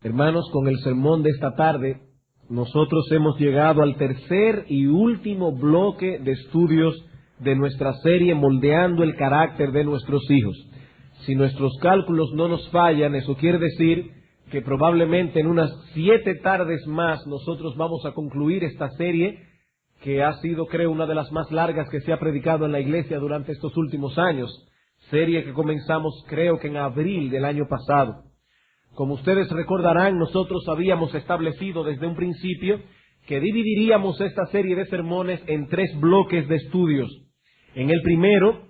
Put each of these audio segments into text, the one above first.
Hermanos, con el sermón de esta tarde, nosotros hemos llegado al tercer y último bloque de estudios de nuestra serie Moldeando el carácter de nuestros hijos. Si nuestros cálculos no nos fallan, eso quiere decir que probablemente en unas 7 tardes más nosotros vamos a concluir esta serie, que ha sido, creo, una de las más largas que se ha predicado en la iglesia durante estos últimos años. Serie que comenzamos, creo que en abril del año pasado. Como ustedes recordarán, nosotros habíamos establecido desde un principio que dividiríamos esta serie de sermones en 3 bloques de estudios. En el primero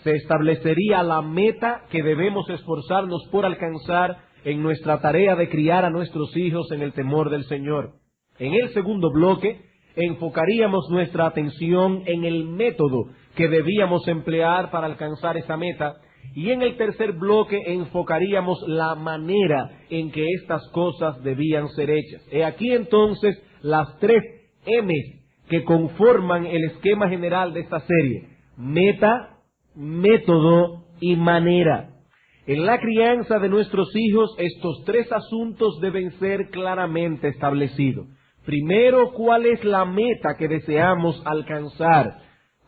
se establecería la meta que debemos esforzarnos por alcanzar en nuestra tarea de criar a nuestros hijos en el temor del Señor. En el segundo bloque enfocaríamos nuestra atención en el método que debíamos emplear para alcanzar esa meta. Y en el tercer bloque enfocaríamos la manera en que estas cosas debían ser hechas. He aquí entonces las 3 M's que conforman el esquema general de esta serie: meta, método y manera. En la crianza de nuestros hijos, estos 3 asuntos deben ser claramente establecidos. Primero, ¿cuál es la meta que deseamos alcanzar?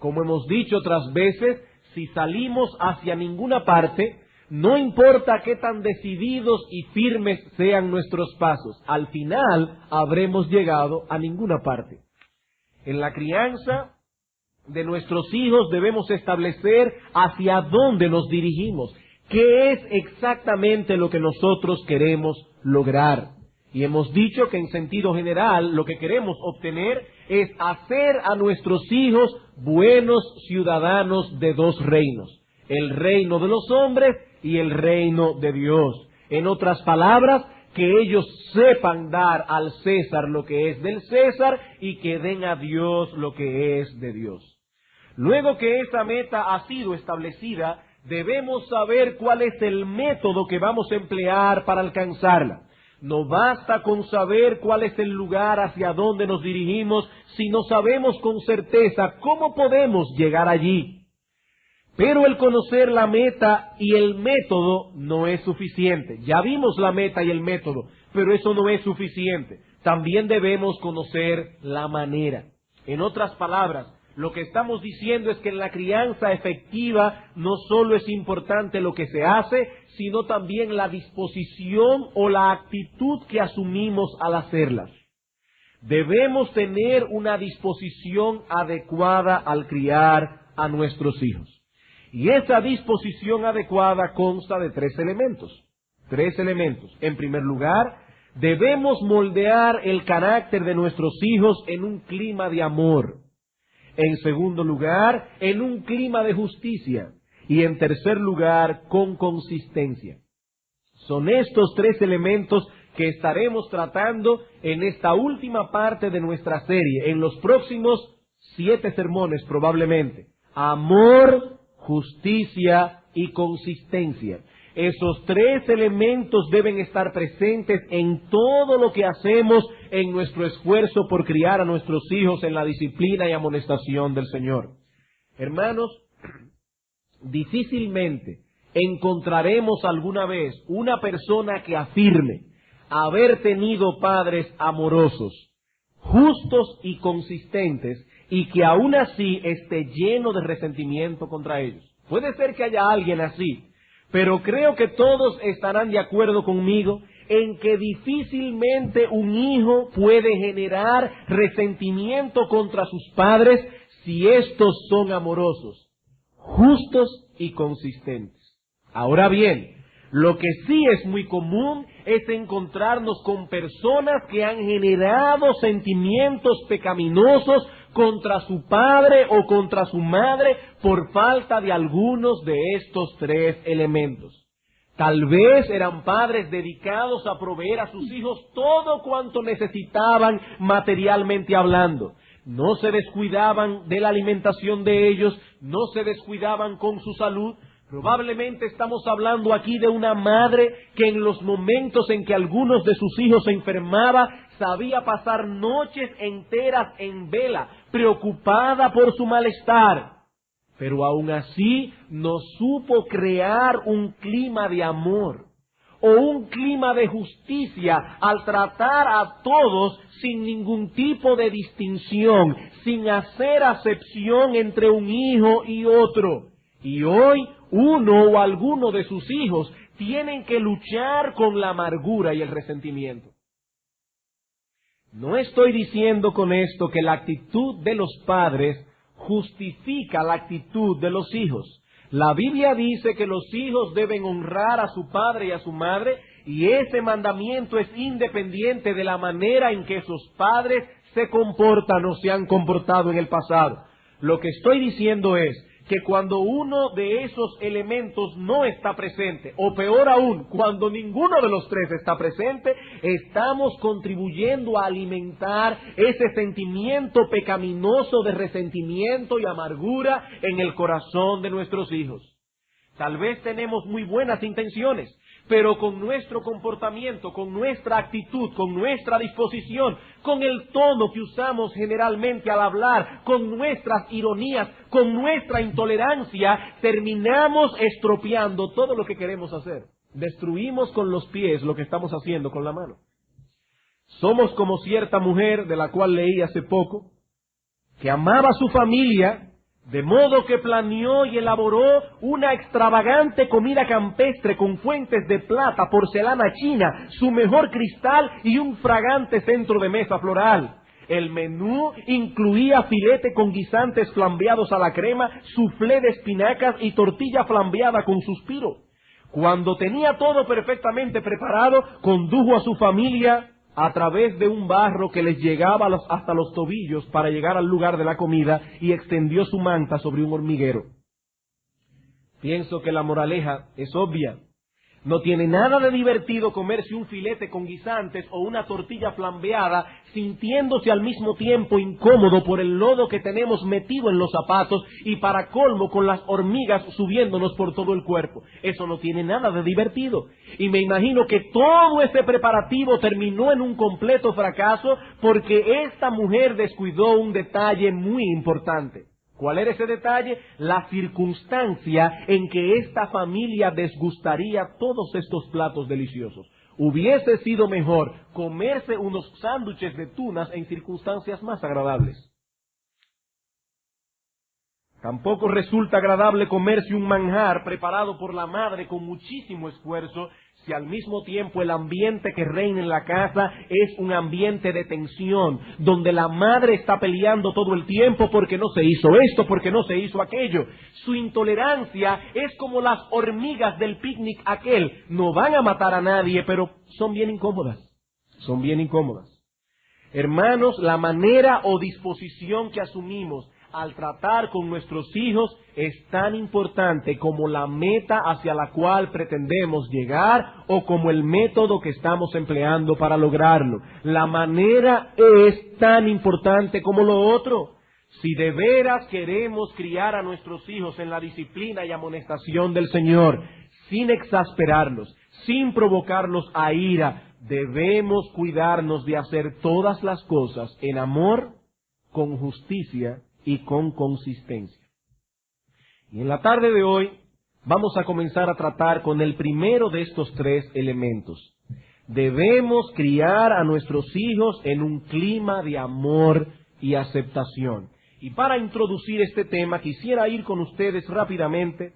Como hemos dicho otras veces, si salimos hacia ninguna parte, no importa qué tan decididos y firmes sean nuestros pasos, al final habremos llegado a ninguna parte. En la crianza de nuestros hijos debemos establecer hacia dónde nos dirigimos, qué es exactamente lo que nosotros queremos lograr. Y hemos dicho que en sentido general lo que queremos obtener es hacer a nuestros hijos buenos ciudadanos de 2 reinos: el reino de los hombres y el reino de Dios. En otras palabras, que ellos sepan dar al César lo que es del César y que den a Dios lo que es de Dios. Luego que esa meta ha sido establecida, debemos saber cuál es el método que vamos a emplear para alcanzarla. No basta con saber cuál es el lugar hacia donde nos dirigimos si no sabemos con certeza cómo podemos llegar allí. Pero el conocer la meta y el método no es suficiente. Ya vimos la meta y el método, pero eso no es suficiente. También debemos conocer la manera. En otras palabras, lo que estamos diciendo es que en la crianza efectiva no solo es importante lo que se hace, sino también la disposición o la actitud que asumimos al hacerlas. Debemos tener una disposición adecuada al criar a nuestros hijos. Y esa disposición adecuada consta de 3 elementos. 3 elementos. En primer lugar, debemos moldear el carácter de nuestros hijos en un clima de amor. En segundo lugar, en un clima de justicia. Y en tercer lugar, con consistencia. Son estos 3 elementos que estaremos tratando en esta última parte de nuestra serie, en los próximos 7 sermones probablemente. Amor, justicia y consistencia. Esos 3 elementos deben estar presentes en todo lo que hacemos en nuestro esfuerzo por criar a nuestros hijos en la disciplina y amonestación del Señor. Hermanos, difícilmente encontraremos alguna vez una persona que afirme haber tenido padres amorosos, justos y consistentes, y que aún así esté lleno de resentimiento contra ellos. Puede ser que haya alguien así, pero creo que todos estarán de acuerdo conmigo en que difícilmente un hijo puede generar resentimiento contra sus padres si estos son amorosos, justos y consistentes. Ahora bien, lo que sí es muy común es encontrarnos con personas que han generado sentimientos pecaminosos contra su padre o contra su madre por falta de algunos de estos 3 elementos. Tal vez eran padres dedicados a proveer a sus hijos todo cuanto necesitaban materialmente hablando. No se descuidaban de la alimentación de ellos, no se descuidaban con su salud. Probablemente estamos hablando aquí de una madre que en los momentos en que algunos de sus hijos se enfermaba, sabía pasar noches enteras en vela, preocupada por su malestar. Pero aún así no supo crear un clima de amor, o un clima de justicia al tratar a todos sin ningún tipo de distinción, sin hacer acepción entre un hijo y otro. Y hoy uno o alguno de sus hijos tienen que luchar con la amargura y el resentimiento. No estoy diciendo con esto que la actitud de los padres justifica la actitud de los hijos. La Biblia dice que los hijos deben honrar a su padre y a su madre, y ese mandamiento es independiente de la manera en que esos padres se comportan o se han comportado en el pasado. Lo que estoy diciendo es que cuando uno de esos elementos no está presente, o peor aún, cuando ninguno de los tres está presente, estamos contribuyendo a alimentar ese sentimiento pecaminoso de resentimiento y amargura en el corazón de nuestros hijos. Tal vez tenemos muy buenas intenciones, pero con nuestro comportamiento, con nuestra actitud, con nuestra disposición, con el tono que usamos generalmente al hablar, con nuestras ironías, con nuestra intolerancia, terminamos estropeando todo lo que queremos hacer. Destruimos con los pies lo que estamos haciendo con la mano. Somos como cierta mujer, de la cual leí hace poco, que amaba a su familia, de modo que planeó y elaboró una extravagante comida campestre con fuentes de plata, porcelana china, su mejor cristal y un fragante centro de mesa floral. El menú incluía filete con guisantes flambeados a la crema, soufflé de espinacas y tortilla flambeada con suspiro. Cuando tenía todo perfectamente preparado, condujo a su familia a través de un barro que les llegaba hasta los tobillos para llegar al lugar de la comida y extendió su manta sobre un hormiguero. Pienso que la moraleja es obvia. No tiene nada de divertido comerse un filete con guisantes o una tortilla flambeada sintiéndose al mismo tiempo incómodo por el lodo que tenemos metido en los zapatos y para colmo con las hormigas subiéndonos por todo el cuerpo. Eso no tiene nada de divertido. Y me imagino que todo ese preparativo terminó en un completo fracaso porque esta mujer descuidó un detalle muy importante. ¿Cuál era ese detalle? La circunstancia en que esta familia desgustaría todos estos platos deliciosos. Hubiese sido mejor comerse unos sándwiches de tunas en circunstancias más agradables. Tampoco resulta agradable comerse un manjar preparado por la madre con muchísimo esfuerzo, si al mismo tiempo el ambiente que reina en la casa es un ambiente de tensión, donde la madre está peleando todo el tiempo porque no se hizo esto, porque no se hizo aquello. Su intolerancia es como las hormigas del picnic aquel. No van a matar a nadie, pero son bien incómodas. Son bien incómodas. Hermanos, la manera o disposición que asumimos al tratar con nuestros hijos es tan importante como la meta hacia la cual pretendemos llegar o como el método que estamos empleando para lograrlo. La manera es tan importante como lo otro. Si de veras queremos criar a nuestros hijos en la disciplina y amonestación del Señor, sin exasperarlos, sin provocarlos a ira, debemos cuidarnos de hacer todas las cosas en amor, con justicia y con consistencia. Y en la tarde de hoy vamos a comenzar a tratar con el primero de estos tres elementos. Debemos criar a nuestros hijos en un clima de amor y aceptación. Y para introducir este tema quisiera ir con ustedes rápidamente,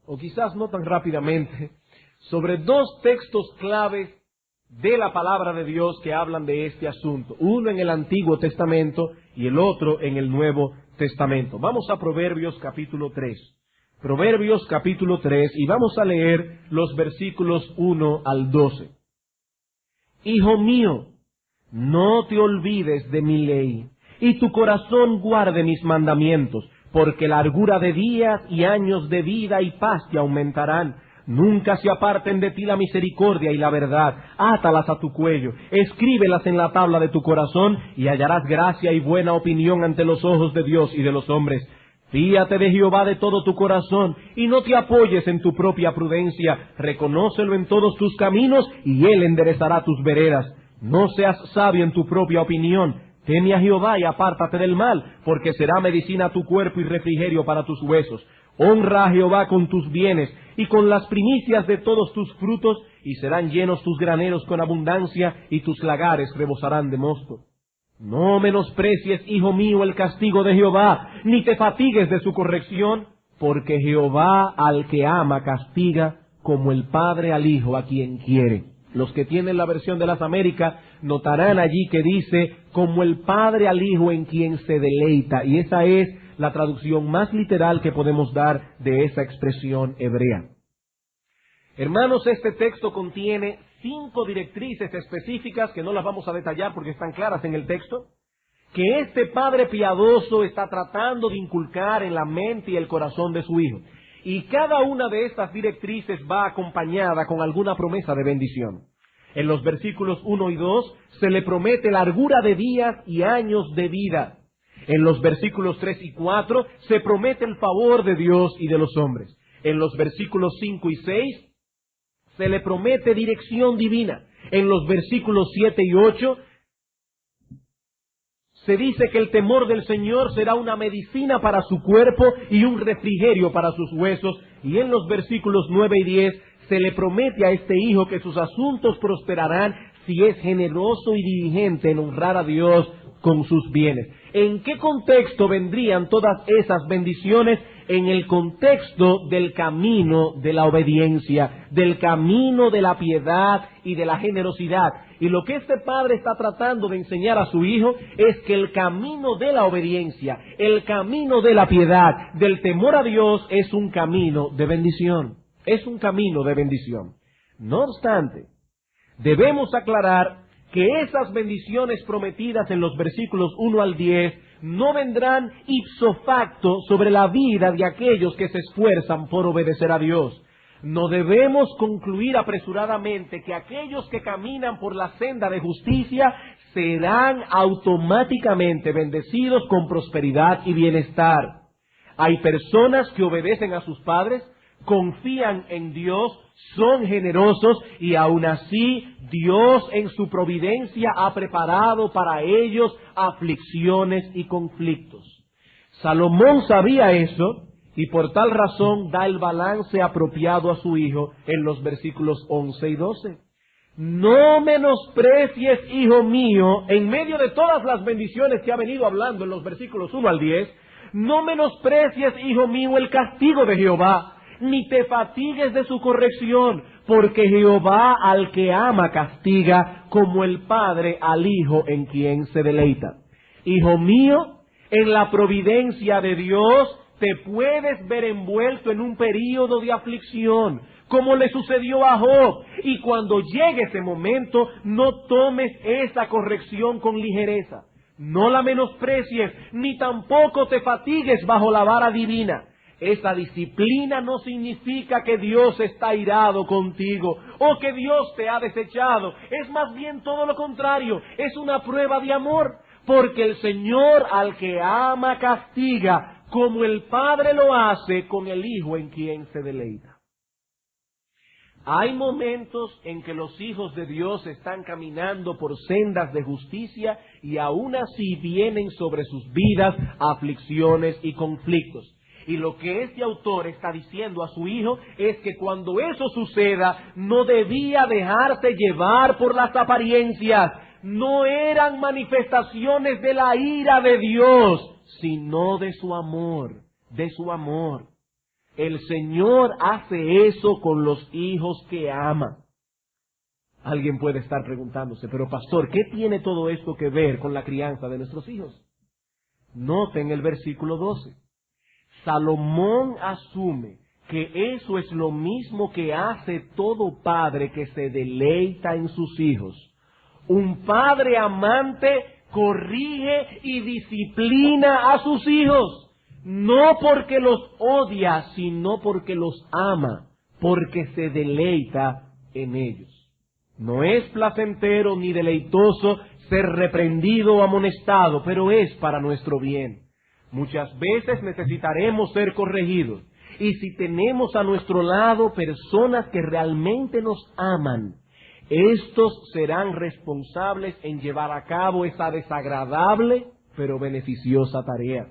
o quizás no tan rápidamente, sobre dos textos claves de la palabra de Dios que hablan de este asunto. Uno en el Antiguo Testamento y el otro en el Nuevo Testamento. Vamos a Proverbios capítulo 3. Proverbios capítulo 3 y vamos a leer los versículos 1 al 12. Hijo mío, no te olvides de mi ley, y tu corazón guarde mis mandamientos, porque largura de días y años de vida y paz te aumentarán. Nunca se aparten de ti la misericordia y la verdad. Átalas a tu cuello, escríbelas en la tabla de tu corazón, y hallarás gracia y buena opinión ante los ojos de Dios y de los hombres. Fíate de Jehová de todo tu corazón, y no te apoyes en tu propia prudencia. Reconócelo en todos tus caminos, y Él enderezará tus veredas. No seas sabio en tu propia opinión. Teme a Jehová y apártate del mal, porque será medicina a tu cuerpo y refrigerio para tus huesos. Honra a Jehová con tus bienes, y con las primicias de todos tus frutos, y serán llenos tus graneros con abundancia, y tus lagares rebosarán de mosto. No menosprecies, hijo mío, el castigo de Jehová, ni te fatigues de su corrección, porque Jehová al que ama castiga, como el padre al hijo a quien quiere. Los que tienen la versión de las Américas notarán allí que dice, como el padre al hijo en quien se deleita, y esa es la traducción más literal que podemos dar de esa expresión hebrea. Hermanos, este texto contiene 5 directrices específicas que no las vamos a detallar porque están claras en el texto, que este padre piadoso está tratando de inculcar en la mente y el corazón de su hijo. Y cada una de estas directrices va acompañada con alguna promesa de bendición. En los versículos 1 y 2 se le promete largura de días y años de vida. En los versículos 3 y 4 se promete el favor de Dios y de los hombres. En los versículos 5 y 6 se le promete dirección divina. En los versículos 7 y 8 se dice que el temor del Señor será una medicina para su cuerpo y un refrigerio para sus huesos. Y en los versículos 9 y 10 se le promete a este hijo que sus asuntos prosperarán si es generoso y diligente en honrar a Dios con sus bienes. ¿En qué contexto vendrían todas esas bendiciones? En el contexto del camino de la obediencia, del camino de la piedad y de la generosidad. Y lo que este padre está tratando de enseñar a su hijo es que el camino de la obediencia, el camino de la piedad, del temor a Dios es un camino de bendición. Es un camino de bendición. No obstante, debemos aclarar que esas bendiciones prometidas en los versículos 1 al 10 no vendrán ipso facto sobre la vida de aquellos que se esfuerzan por obedecer a Dios. No debemos concluir apresuradamente que aquellos que caminan por la senda de justicia serán automáticamente bendecidos con prosperidad y bienestar. Hay personas que obedecen a sus padres, confían en Dios, son generosos y aún así Dios en su providencia ha preparado para ellos aflicciones y conflictos. Salomón sabía eso y por tal razón da el balance apropiado a su hijo en los versículos 11 y 12. No menosprecies, hijo mío, en medio de todas las bendiciones que ha venido hablando en los versículos 1 al 10, no menosprecies, hijo mío, el castigo de Jehová, ni te fatigues de su corrección, porque Jehová al que ama castiga, como el padre al hijo en quien se deleita. Hijo mío, en la providencia de Dios te puedes ver envuelto en un período de aflicción, como le sucedió a Job, y cuando llegue ese momento, no tomes esa corrección con ligereza. No la menosprecies, ni tampoco te fatigues bajo la vara divina. Esa disciplina no significa que Dios está airado contigo o que Dios te ha desechado. Es más bien todo lo contrario. Es una prueba de amor. Porque el Señor al que ama castiga, como el Padre lo hace con el Hijo en quien se deleita. Hay momentos en que los hijos de Dios están caminando por sendas de justicia y aún así vienen sobre sus vidas aflicciones y conflictos. Y lo que este autor está diciendo a su hijo es que cuando eso suceda, no debía dejarse llevar por las apariencias. No eran manifestaciones de la ira de Dios, sino de su amor, de su amor. El Señor hace eso con los hijos que ama. Alguien puede estar preguntándose, pero pastor, ¿qué tiene todo esto que ver con la crianza de nuestros hijos? Noten el versículo 12. Salomón asume que eso es lo mismo que hace todo padre que se deleita en sus hijos. Un padre amante corrige y disciplina a sus hijos, no porque los odia, sino porque los ama, porque se deleita en ellos. No es placentero ni deleitoso ser reprendido o amonestado, pero es para nuestro bien. Muchas veces necesitaremos ser corregidos. Y si tenemos a nuestro lado personas que realmente nos aman, estos serán responsables en llevar a cabo esa desagradable pero beneficiosa tarea.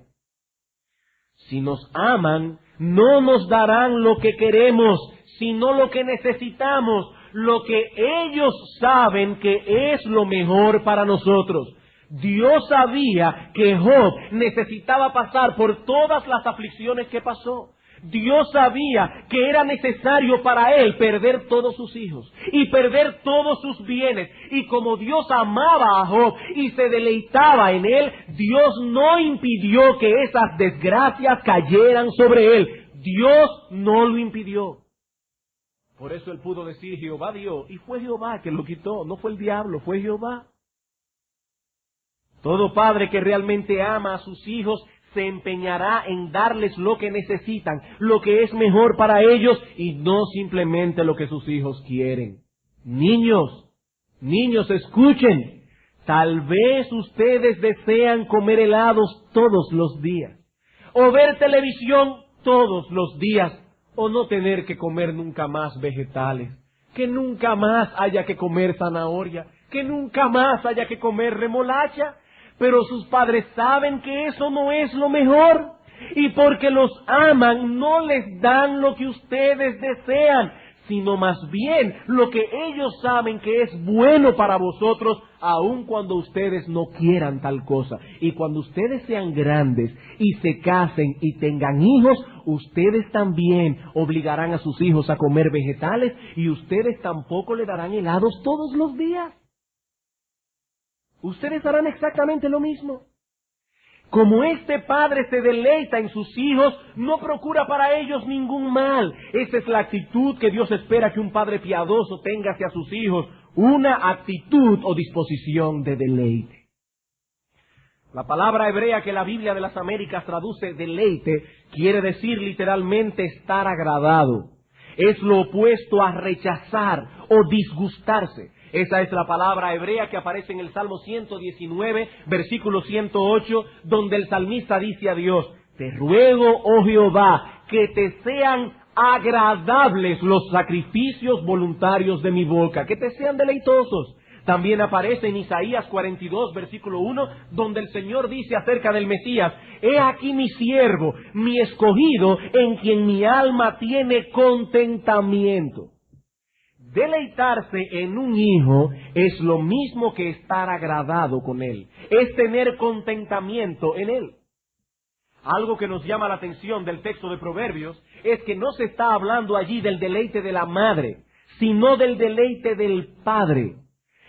Si nos aman, no nos darán lo que queremos, sino lo que necesitamos, lo que ellos saben que es lo mejor para nosotros. Dios sabía que Job necesitaba pasar por todas las aflicciones que pasó. Dios sabía que era necesario para él perder todos sus hijos y perder todos sus bienes. Y como Dios amaba a Job y se deleitaba en él, Dios no impidió que esas desgracias cayeran sobre él. Dios no lo impidió. Por eso él pudo decir, Jehová dio, y fue Jehová que lo quitó, no fue el diablo, fue Jehová. Todo padre que realmente ama a sus hijos se empeñará en darles lo que necesitan, lo que es mejor para ellos y no simplemente lo que sus hijos quieren. Niños, escuchen. Tal vez ustedes desean comer helados todos los días, o ver televisión todos los días, o no tener que comer nunca más vegetales, que nunca más haya que comer zanahoria, que nunca más haya que comer remolacha. Pero sus padres saben que eso no es lo mejor, y porque los aman no les dan lo que ustedes desean, sino más bien lo que ellos saben que es bueno para vosotros, aun cuando ustedes no quieran tal cosa. Y cuando ustedes sean grandes y se casen y tengan hijos, ustedes también obligarán a sus hijos a comer vegetales, y ustedes tampoco le darán helados todos los días. Ustedes harán exactamente lo mismo. Como este padre se deleita en sus hijos, no procura para ellos ningún mal. Esa es la actitud que Dios espera que un padre piadoso tenga hacia sus hijos, una actitud o disposición de deleite. La palabra hebrea que la Biblia de las Américas traduce deleite quiere decir literalmente estar agradado. Es lo opuesto a rechazar o disgustarse. Esa es la palabra hebrea que aparece en el Salmo 119, versículo 108, donde el salmista dice a Dios, te ruego, oh Jehová, que te sean agradables los sacrificios voluntarios de mi boca, que te sean deleitosos. También aparece en Isaías 42, versículo 1, donde el Señor dice acerca del Mesías, he aquí mi siervo, mi escogido, en quien mi alma tiene contentamiento. Deleitarse en un hijo es lo mismo que estar agradado con él, es tener contentamiento en él. Algo que nos llama la atención del texto de Proverbios es que no se está hablando allí del deleite de la madre, sino del deleite del padre.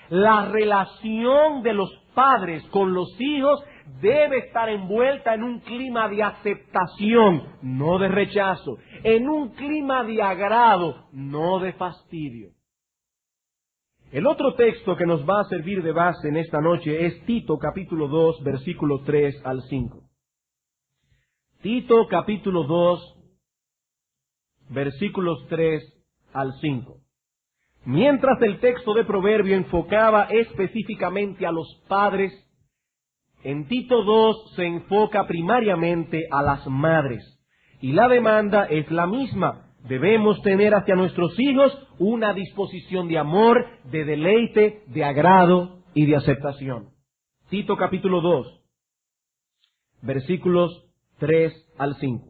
La relación de los padres con los hijos debe estar envuelta en un clima de aceptación, no de rechazo, en un clima de agrado, no de fastidio. El otro texto que nos va a servir de base en esta noche es Tito capítulo 2, versículo 3 al 5. Tito capítulo 2, versículos 3 al 5. Mientras el texto de Proverbio enfocaba específicamente a los padres, en Tito 2 se enfoca primariamente a las madres. Y la demanda es la misma. Debemos tener hacia nuestros hijos una disposición de amor, de deleite, de agrado y de aceptación. Tito capítulo 2, versículos 3 al 5.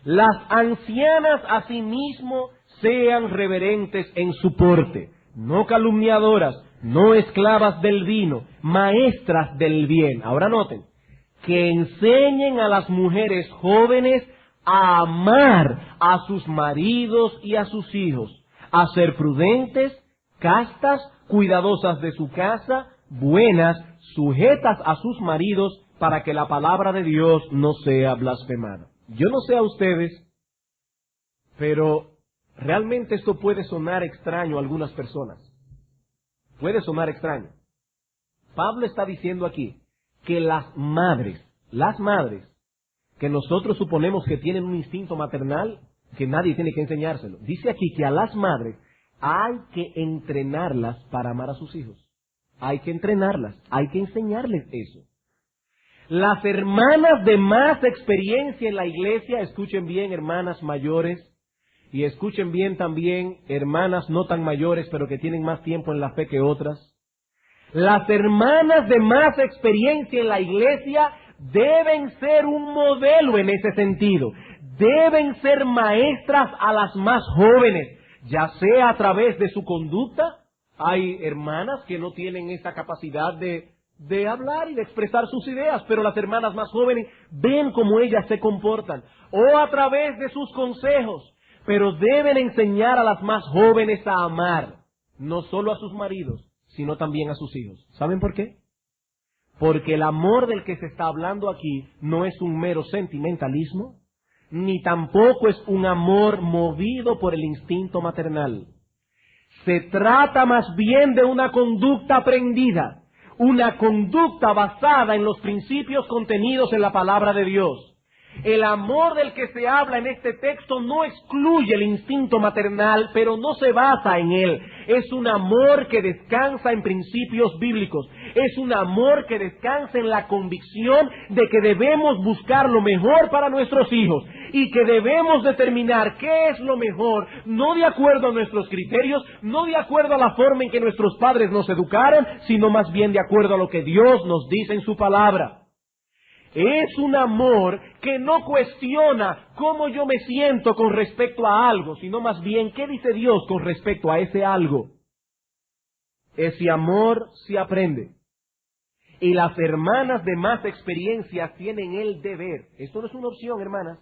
Las ancianas asimismo sean reverentes en su porte, no calumniadoras, no esclavas del vino, maestras del bien. Ahora noten, que enseñen a las mujeres jóvenes a amar a sus maridos y a sus hijos, a ser prudentes, castas, cuidadosas de su casa, buenas, sujetas a sus maridos, para que la palabra de Dios no sea blasfemada. Yo no sé a ustedes, pero realmente esto puede sonar extraño a algunas personas. Puede sonar extraño. Pablo está diciendo aquí que las madres, que nosotros suponemos que tienen un instinto maternal, que nadie tiene que enseñárselo. Dice aquí que a las madres hay que entrenarlas para amar a sus hijos. Hay que entrenarlas, hay que enseñarles eso. Las hermanas de más experiencia en la iglesia, escuchen bien, hermanas mayores, y escuchen bien también, hermanas no tan mayores, pero que tienen más tiempo en la fe que otras. Las hermanas de más experiencia en la iglesia deben ser un modelo en ese sentido. Deben ser maestras a las más jóvenes, ya sea a través de su conducta. Hay hermanas que no tienen esa capacidad de hablar y de expresar sus ideas, pero las hermanas más jóvenes ven cómo ellas se comportan, o a través de sus consejos, pero deben enseñar a las más jóvenes a amar, no solo a sus maridos, sino también a sus hijos. ¿Saben por qué? Porque el amor del que se está hablando aquí no es un mero sentimentalismo, ni tampoco es un amor movido por el instinto maternal. Se trata más bien de una conducta aprendida, una conducta basada en los principios contenidos en la palabra de Dios. El amor del que se habla en este texto no excluye el instinto maternal, pero no se basa en él. Es un amor que descansa en principios bíblicos. Es un amor que descansa en la convicción de que debemos buscar lo mejor para nuestros hijos y que debemos determinar qué es lo mejor, no de acuerdo a nuestros criterios, no de acuerdo a la forma en que nuestros padres nos educaron, sino más bien de acuerdo a lo que Dios nos dice en su palabra. Es un amor que no cuestiona cómo yo me siento con respecto a algo, sino más bien qué dice Dios con respecto a ese algo. Ese amor se aprende. Y las hermanas de más experiencia tienen el deber, esto no es una opción, hermanas,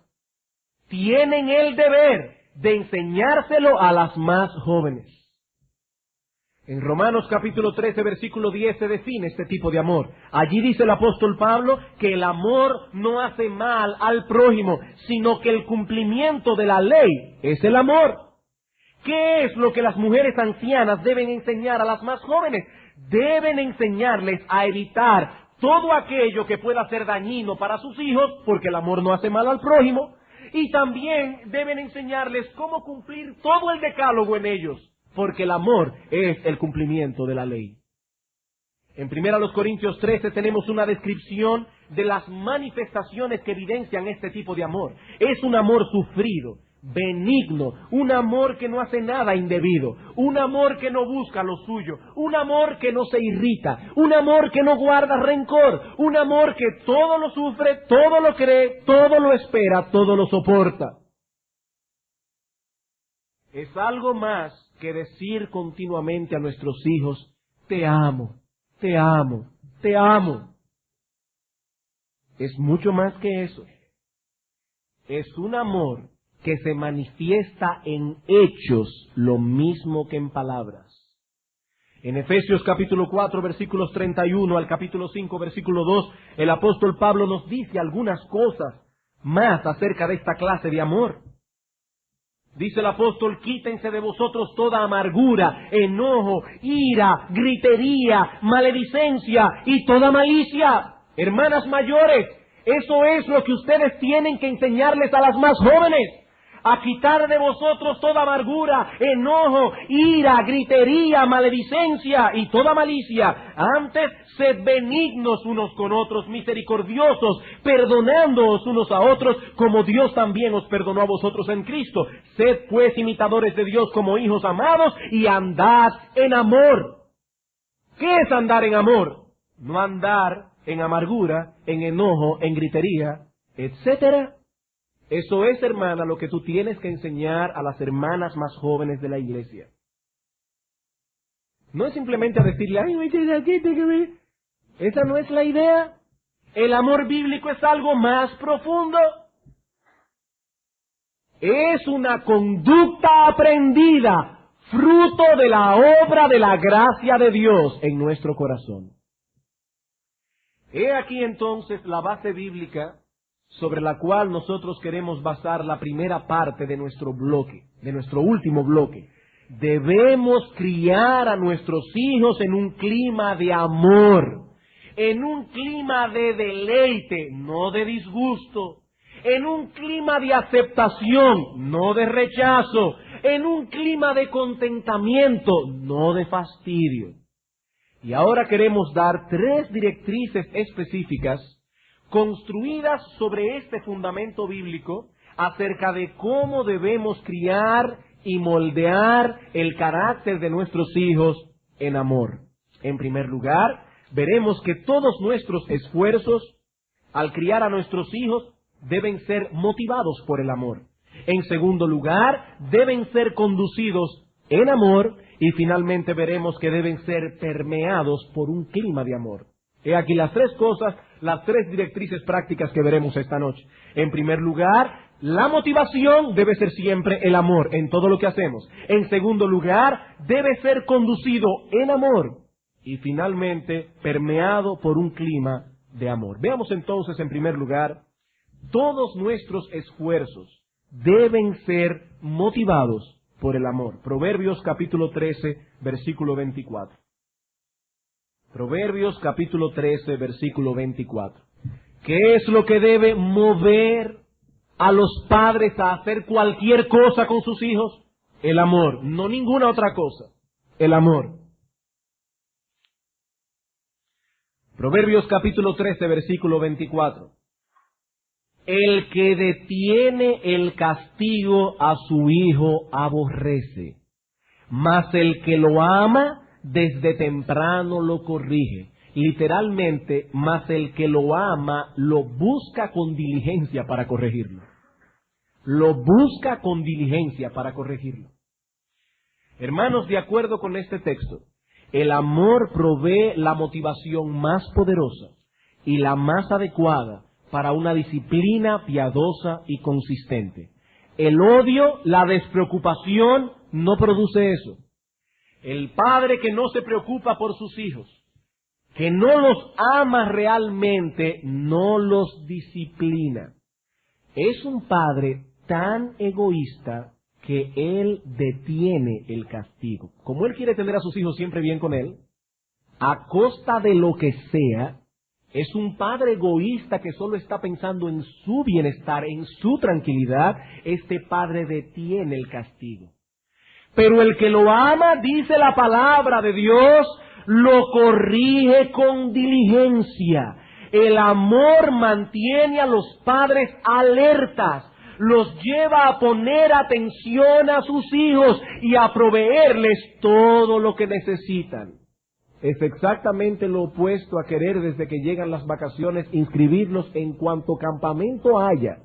tienen el deber de enseñárselo a las más jóvenes. En Romanos capítulo 13, versículo 10 se define este tipo de amor. Allí dice el apóstol Pablo que el amor no hace mal al prójimo, sino que el cumplimiento de la ley es el amor. ¿Qué es lo que las mujeres ancianas deben enseñar a las más jóvenes? Deben enseñarles a evitar todo aquello que pueda ser dañino para sus hijos, porque el amor no hace mal al prójimo, y también deben enseñarles cómo cumplir todo el decálogo en ellos, porque el amor es el cumplimiento de la ley. En 1 Corintios 13 tenemos una descripción de las manifestaciones que evidencian este tipo de amor. Es un amor sufrido, benigno, un amor que no hace nada indebido, un amor que no busca lo suyo, un amor que no se irrita, un amor que no guarda rencor, un amor que todo lo sufre, todo lo cree, todo lo espera, todo lo soporta. Es algo más que decir continuamente a nuestros hijos, te amo, te amo, te amo. Es mucho más que eso. Es un amor que se manifiesta en hechos lo mismo que en palabras. En Efesios capítulo 4, versículos 31 al capítulo 5, versículo 2, el apóstol Pablo nos dice algunas cosas más acerca de esta clase de amor. Dice el apóstol, quítense de vosotros toda amargura, enojo, ira, gritería, maledicencia y toda malicia. Hermanas mayores, eso es lo que ustedes tienen que enseñarles a las más jóvenes. A quitar de vosotros toda amargura, enojo, ira, gritería, maledicencia y toda malicia. Antes, sed benignos unos con otros, misericordiosos, perdonándoos unos a otros, como Dios también os perdonó a vosotros en Cristo. Sed pues imitadores de Dios como hijos amados y andad en amor. ¿Qué es andar en amor? No andar en amargura, en enojo, en gritería, etcétera. Eso es, hermana, lo que tú tienes que enseñar a las hermanas más jóvenes de la iglesia. No es simplemente decirle, ay, esa no es la idea. El amor bíblico es algo más profundo. Es una conducta aprendida, fruto de la obra de la gracia de Dios en nuestro corazón. He aquí entonces la base bíblica sobre la cual nosotros queremos basar la primera parte de nuestro bloque, de nuestro último bloque. Debemos criar a nuestros hijos en un clima de amor, en un clima de deleite, no de disgusto, en un clima de aceptación, no de rechazo, en un clima de contentamiento, no de fastidio. Y ahora queremos dar 3 directrices específicas construidas sobre este fundamento bíblico acerca de cómo debemos criar y moldear el carácter de nuestros hijos en amor. En primer lugar, veremos que todos nuestros esfuerzos Al criar a nuestros hijos, deben ser motivados por el amor. En segundo lugar, deben ser conducidos en amor. Y finalmente veremos que deben ser permeados por un clima de amor. He aquí las tres cosas, las tres directrices prácticas que veremos esta noche. En primer lugar, la motivación debe ser siempre el amor en todo lo que hacemos. En segundo lugar, debe ser conducido en amor. Y finalmente, permeado por un clima de amor. Veamos entonces, en primer lugar, todos nuestros esfuerzos deben ser motivados por el amor. Proverbios capítulo 13, versículo 24. Proverbios capítulo 13, versículo 24. ¿Qué es lo que debe mover a los padres a hacer cualquier cosa con sus hijos? El amor, no ninguna otra cosa. El amor. Proverbios capítulo 13, versículo 24. El que detiene el castigo a su hijo aborrece, mas el que lo ama desde temprano lo corrige. Literalmente, mas el que lo ama lo busca con diligencia para corregirlo. Lo busca con diligencia para corregirlo. Hermanos, de acuerdo con este texto, el amor provee la motivación más poderosa y la más adecuada para una disciplina piadosa y consistente. El odio, la despreocupación, no produce eso. El padre que no se preocupa por sus hijos, que no los ama realmente, no los disciplina. Es un padre tan egoísta que él detiene el castigo. Como él quiere tener a sus hijos siempre bien con él, a costa de lo que sea, es un padre egoísta que solo está pensando en su bienestar, en su tranquilidad. Este padre detiene el castigo. Pero el que lo ama, dice la palabra de Dios, lo corrige con diligencia. El amor mantiene a los padres alertas, los lleva a poner atención a sus hijos y a proveerles todo lo que necesitan. Es exactamente lo opuesto a querer desde que llegan las vacaciones inscribirlos en cuanto campamento haya,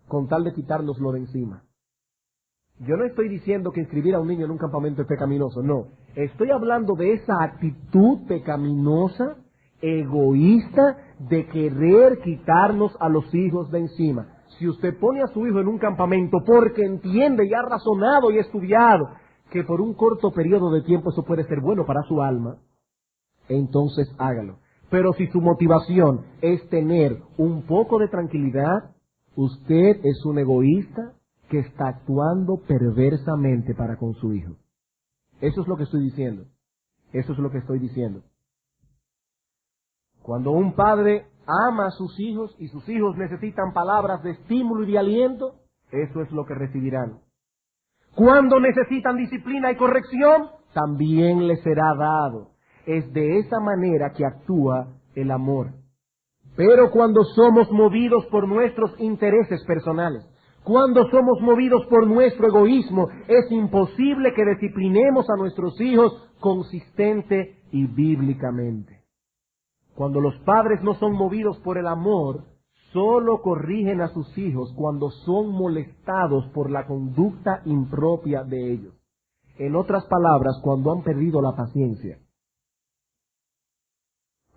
con tal de quitárnoslo de encima. Yo no estoy diciendo que inscribir a un niño en un campamento es pecaminoso, no. Estoy hablando de esa actitud pecaminosa, egoísta, de querer quitarnos a los hijos de encima. Si usted pone a su hijo en un campamento porque entiende y ha razonado y estudiado que por un corto periodo de tiempo eso puede ser bueno para su alma, entonces hágalo. Pero si su motivación es tener un poco de tranquilidad, usted es un egoísta que está actuando perversamente para con su hijo. Eso es lo que estoy diciendo. Eso es lo que estoy diciendo. Cuando un padre ama a sus hijos y sus hijos necesitan palabras de estímulo y de aliento, eso es lo que recibirán. Cuando necesitan disciplina y corrección, también les será dado. Es de esa manera que actúa el amor. Pero cuando somos movidos por nuestros intereses personales, cuando somos movidos por nuestro egoísmo, es imposible que disciplinemos a nuestros hijos consistente y bíblicamente. Cuando los padres no son movidos por el amor, solo corrigen a sus hijos cuando son molestados por la conducta impropia de ellos. En otras palabras, cuando han perdido la paciencia.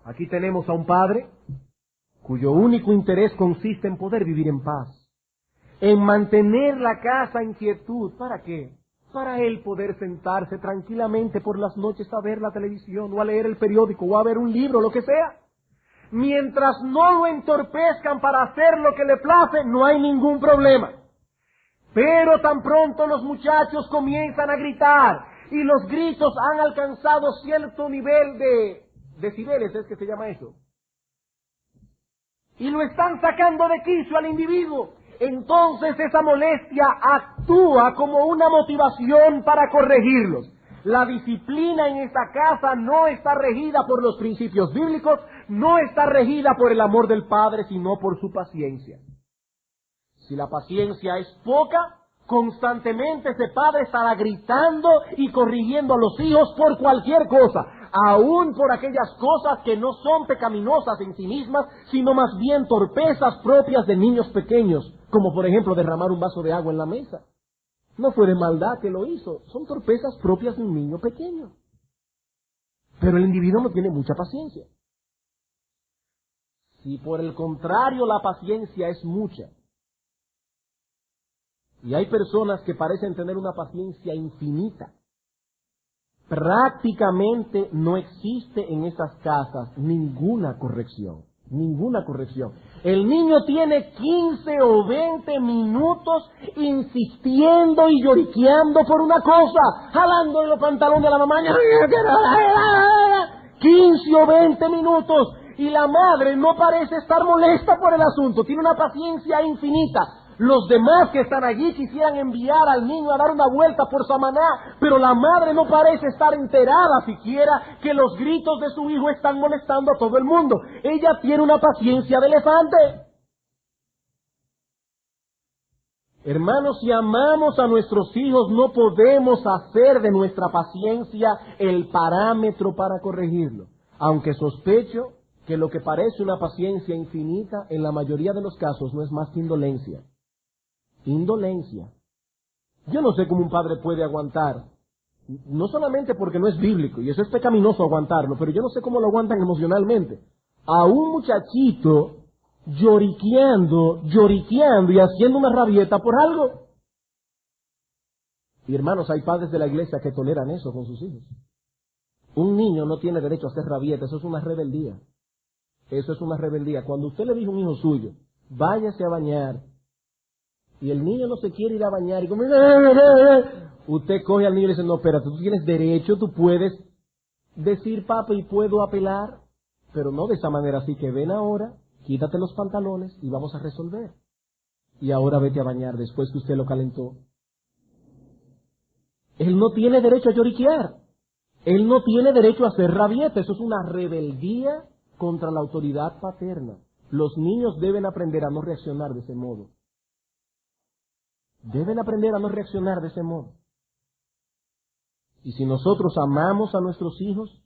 Aquí tenemos a un padre cuyo único interés consiste en poder vivir en paz, en mantener la casa en quietud. ¿Para qué? Para él poder sentarse tranquilamente por las noches a ver la televisión, o a leer el periódico, o a ver un libro, lo que sea. Mientras no lo entorpezcan para hacer lo que le place, no hay ningún problema. Pero tan pronto los muchachos comienzan a gritar, y los gritos han alcanzado cierto nivel de decibeles, es que se llama eso, y lo están sacando de quicio al individuo, entonces esa molestia actúa como una motivación para corregirlos. La disciplina en esta casa no está regida por los principios bíblicos, no está regida por el amor del padre, sino por su paciencia. Si la paciencia es poca, constantemente ese padre estará gritando y corrigiendo a los hijos por cualquier cosa, aún por aquellas cosas que no son pecaminosas en sí mismas, sino más bien torpezas propias de niños pequeños, como por ejemplo derramar un vaso de agua en la mesa. No fue de maldad que lo hizo, son torpezas propias de un niño pequeño. Pero el individuo no tiene mucha paciencia. Si por el contrario la paciencia es mucha, y hay personas que parecen tener una paciencia infinita, prácticamente no existe en esas casas ninguna corrección. Ninguna corrección. El niño tiene 15 o 20 minutos insistiendo y lloriqueando por una cosa, jalando en los pantalones de la mamá. 15 o 20 minutos. Y la madre no parece estar molesta por el asunto. Tiene una paciencia infinita. Los demás que están allí quisieran enviar al niño a dar una vuelta por Samaná, pero la madre no parece estar enterada siquiera que los gritos de su hijo están molestando a todo el mundo. Ella tiene una paciencia de elefante. Hermanos, si amamos a nuestros hijos, no podemos hacer de nuestra paciencia el parámetro para corregirlo. Aunque sospecho que lo que parece una paciencia infinita, en la mayoría de los casos no es más que indolencia. Indolencia. Yo no sé cómo un padre puede aguantar, no solamente porque no es bíblico, y eso es pecaminoso aguantarlo, pero yo no sé cómo lo aguantan emocionalmente. A un muchachito lloriqueando y haciendo una rabieta por algo. Y hermanos, hay padres de la iglesia que toleran eso con sus hijos. Un niño no tiene derecho a hacer rabieta, eso es una rebeldía. Eso es una rebeldía. Cuando usted le dice a un hijo suyo, váyase a bañar, y el niño no se quiere ir a bañar, y como usted coge al niño y le dice, no, espérate, tú tienes derecho, tú puedes decir, papá, y puedo apelar, pero no de esa manera, así que ven ahora, quítate los pantalones y vamos a resolver. Y ahora vete a bañar después que usted lo calentó. Él no tiene derecho a lloriquear. Él no tiene derecho a hacer rabieta. Eso es una rebeldía contra la autoridad paterna. Los niños deben aprender a no reaccionar de ese modo. Deben aprender a no reaccionar de ese modo. Y si nosotros amamos a nuestros hijos,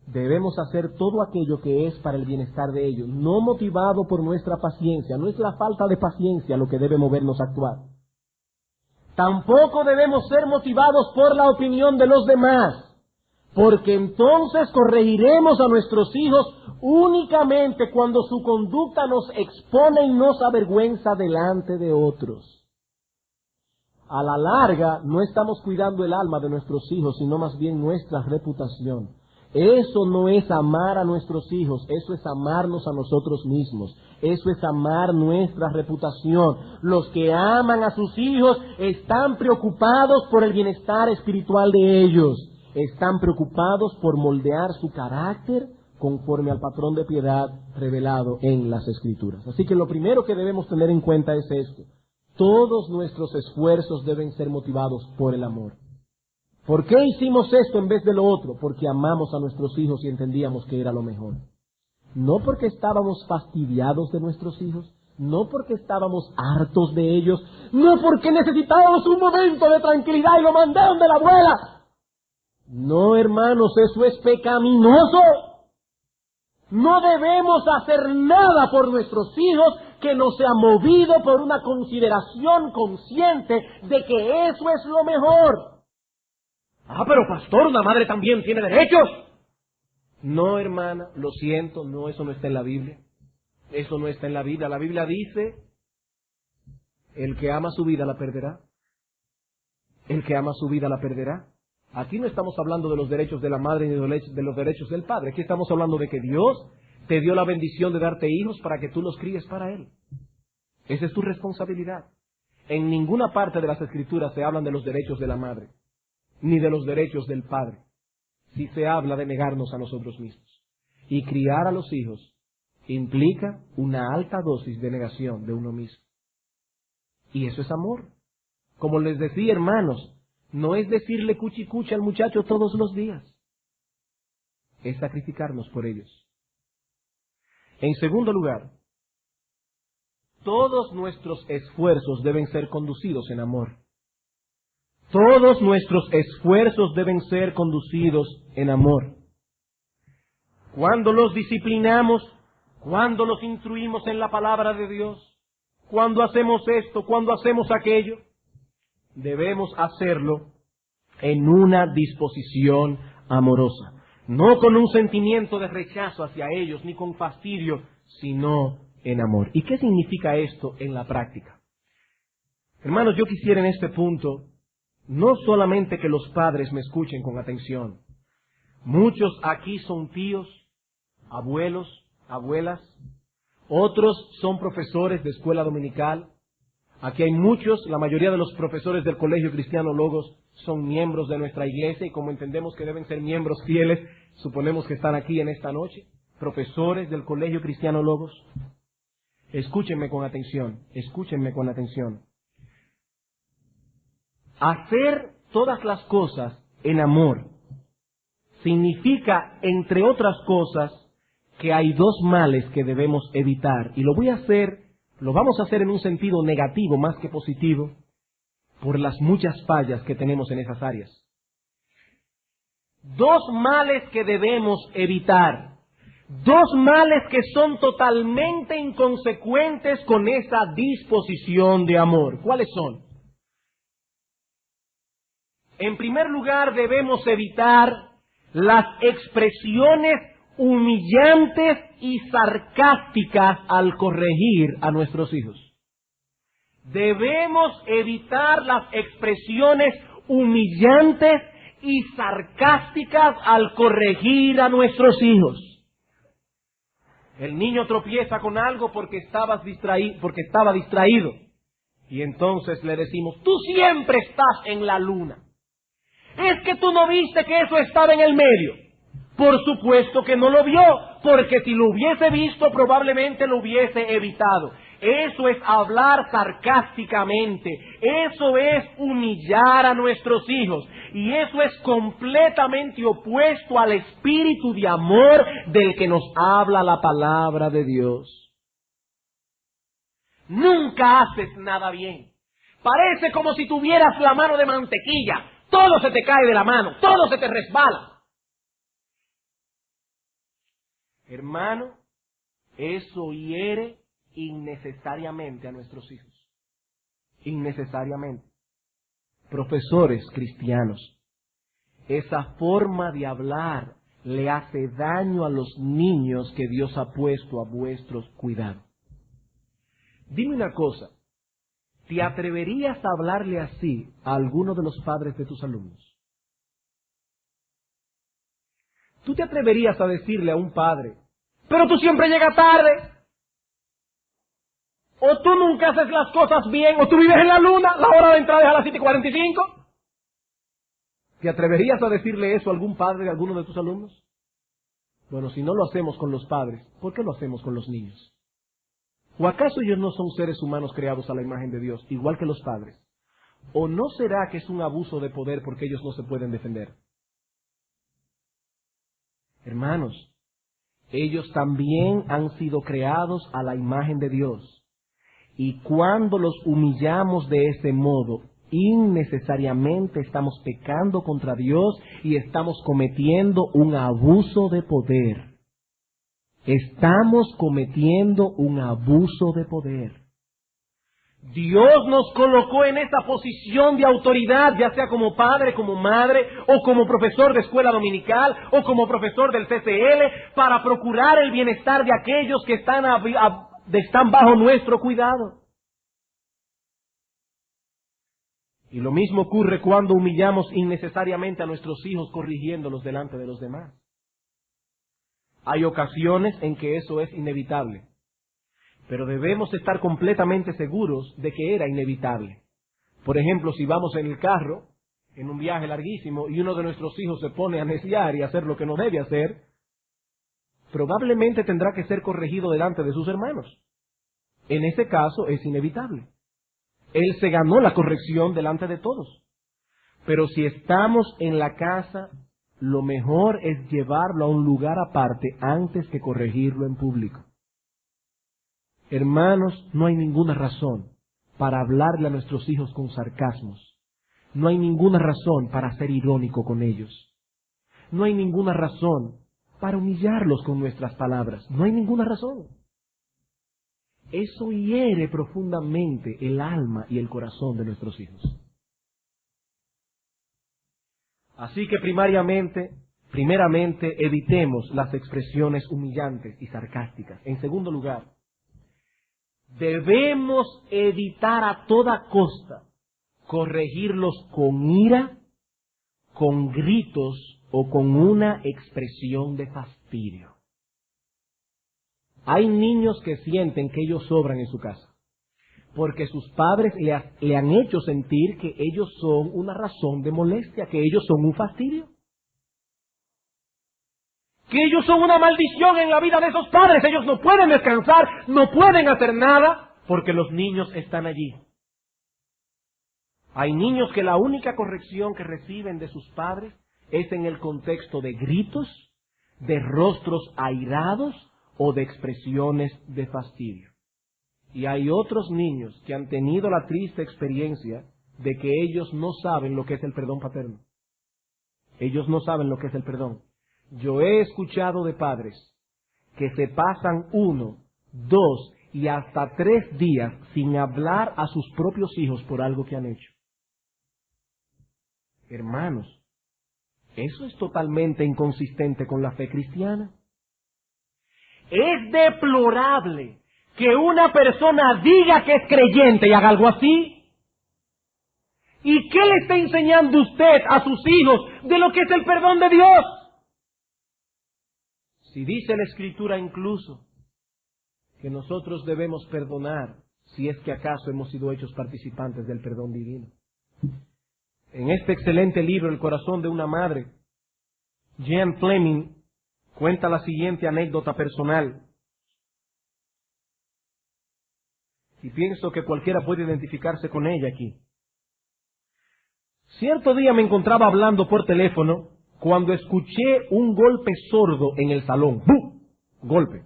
debemos hacer todo aquello que es para el bienestar de ellos, no motivado por nuestra paciencia. No es la falta de paciencia lo que debe movernos a actuar. Tampoco debemos ser motivados por la opinión de los demás, porque entonces corregiremos a nuestros hijos únicamente cuando su conducta nos expone y nos avergüenza delante de otros. A la larga, no estamos cuidando el alma de nuestros hijos, sino más bien nuestra reputación. Eso no es amar a nuestros hijos, eso es amarnos a nosotros mismos. Eso es amar nuestra reputación. Los que aman a sus hijos están preocupados por el bienestar espiritual de ellos. Están preocupados por moldear su carácter conforme al patrón de piedad revelado en las Escrituras. Así que lo primero que debemos tener en cuenta es esto. Todos nuestros esfuerzos deben ser motivados por el amor. ¿Por qué hicimos esto en vez de lo otro? Porque amamos a nuestros hijos y entendíamos que era lo mejor. No porque estábamos fastidiados de nuestros hijos, no porque estábamos hartos de ellos, no porque necesitábamos un momento de tranquilidad y lo mandaron de la abuela. No, hermanos, eso es pecaminoso. No debemos hacer nada por nuestros hijos que no sea movido por una consideración consciente de que eso es lo mejor. Ah, pero pastor, una madre también tiene derechos. No, hermana, lo siento, no, eso no está en la Biblia. Eso no está en la Biblia. La Biblia dice, el que ama su vida la perderá. El que ama su vida la perderá. Aquí no estamos hablando de los derechos de la madre ni de los derechos del padre. Aquí estamos hablando de que Dios te dio la bendición de darte hijos para que tú los críes para Él. Esa es tu responsabilidad. En ninguna parte de las Escrituras se hablan de los derechos de la madre, ni de los derechos del padre. Sí se habla de negarnos a nosotros mismos. Y criar a los hijos implica una alta dosis de negación de uno mismo. Y eso es amor. Como les decía, hermanos, no es decirle cuchicuchi al muchacho todos los días. Es sacrificarnos por ellos. En segundo lugar, todos nuestros esfuerzos deben ser conducidos en amor. Todos nuestros esfuerzos deben ser conducidos en amor. cuando los disciplinamos, cuando los instruimos en la palabra de Dios, cuando hacemos esto, cuando hacemos aquello, debemos hacerlo en una disposición amorosa, no con un sentimiento de rechazo hacia ellos, ni con fastidio, sino en amor. ¿Y qué significa esto en la práctica? Hermanos, yo quisiera en este punto no solamente que los padres me escuchen con atención. Muchos aquí son tíos, abuelos, abuelas. Otros son profesores de escuela dominical. Aquí hay muchos, la mayoría de los profesores del Colegio Cristiano Logos son miembros de nuestra iglesia y como entendemos que deben ser miembros fieles, suponemos que están aquí en esta noche. Profesores del Colegio Cristiano Logos. Escúchenme con atención, escúchenme con atención. Hacer todas las cosas en amor significa, entre otras cosas, que hay dos males que debemos evitar. Y lo vamos a hacer en un sentido negativo más que positivo, por las muchas fallas que tenemos en esas áreas. Dos males que debemos evitar. Dos males que son totalmente inconsecuentes con esa disposición de amor. ¿Cuáles son? En primer lugar, debemos evitar las expresiones humillantes y sarcásticas al corregir a nuestros hijos. Debemos evitar las expresiones humillantes y sarcásticas al corregir a nuestros hijos. El niño tropieza con algo porque estaba distraído. Y entonces le decimos, tú siempre estás en la luna. Es que tú no viste que eso estaba en el medio. Por supuesto que no lo vio, porque si lo hubiese visto probablemente lo hubiese evitado. Eso es hablar sarcásticamente, eso es humillar a nuestros hijos y eso es completamente opuesto al espíritu de amor del que nos habla la palabra de Dios. Nunca haces nada bien. Parece como si tuvieras la mano de mantequilla. Todo se te cae de la mano, todo se te resbala. Hermano, eso hiere innecesariamente a nuestros hijos. Innecesariamente. Profesores cristianos, esa forma de hablar le hace daño a los niños que Dios ha puesto a vuestros cuidados. Dime una cosa, ¿te atreverías a hablarle así a alguno de los padres de tus alumnos? ¿Tú te atreverías a decirle a un padre, pero tú siempre llegas tarde? ¿O tú nunca haces las cosas bien? ¿O tú vives en la luna? ¿La hora de entrada es a las 7:45? ¿Te atreverías a decirle eso a algún padre de alguno de tus alumnos? Bueno, si no lo hacemos con los padres, ¿por qué lo hacemos con los niños? ¿O acaso ellos no son seres humanos creados a la imagen de Dios, igual que los padres? ¿O no será que es un abuso de poder porque ellos no se pueden defender? Hermanos, ellos también han sido creados a la imagen de Dios. Y cuando los humillamos de ese modo, innecesariamente estamos pecando contra Dios y estamos cometiendo un abuso de poder. Estamos cometiendo un abuso de poder. Dios nos colocó en esa posición de autoridad, ya sea como padre, como madre, o como profesor de escuela dominical, o como profesor del CCL, para procurar el bienestar de aquellos que están bajo nuestro cuidado. Y lo mismo ocurre cuando humillamos innecesariamente a nuestros hijos corrigiéndolos delante de los demás. Hay ocasiones en que eso es inevitable, pero debemos estar completamente seguros de que era inevitable. Por ejemplo, si vamos en el carro, en un viaje larguísimo, y uno de nuestros hijos se pone a neciar y a hacer lo que no debe hacer, probablemente tendrá que ser corregido delante de sus hermanos. En ese caso es inevitable. Él se ganó la corrección delante de todos. Pero si estamos en la casa, lo mejor es llevarlo a un lugar aparte antes que corregirlo en público. Hermanos, no hay ninguna razón para hablarle a nuestros hijos con sarcasmos. No hay ninguna razón para ser irónico con ellos. No hay ninguna razón para humillarlos con nuestras palabras. No hay ninguna razón. Eso hiere profundamente el alma y el corazón de nuestros hijos. Así que primeramente, evitemos las expresiones humillantes y sarcásticas. En segundo lugar, debemos evitar a toda costa corregirlos con ira, con gritos o con una expresión de fastidio. Hay niños que sienten que ellos sobran en su casa, porque sus padres le han hecho sentir que ellos son una razón de molestia, que ellos son un fastidio, que ellos son una maldición en la vida de esos padres. Ellos no pueden descansar, no pueden hacer nada, porque los niños están allí. Hay niños que la única corrección que reciben de sus padres es en el contexto de gritos, de rostros airados o de expresiones de fastidio. Y hay otros niños que han tenido la triste experiencia de que ellos no saben lo que es el perdón paterno. Ellos no saben lo que es el perdón. Yo he escuchado de padres que se pasan 1, 2 y hasta 3 días sin hablar a sus propios hijos por algo que han hecho. Hermanos, eso es totalmente inconsistente con la fe cristiana. Es deplorable que una persona diga que es creyente y haga algo así. ¿Y qué le está enseñando usted a sus hijos de lo que es el perdón de Dios? Si dice la Escritura incluso que nosotros debemos perdonar si es que acaso hemos sido hechos participantes del perdón divino. En este excelente libro, El corazón de una madre, Jean Fleming cuenta la siguiente anécdota personal. Y pienso que cualquiera puede identificarse con ella aquí. Cierto día me encontraba hablando por teléfono cuando escuché un golpe sordo en el salón. ¡Bum! Golpe.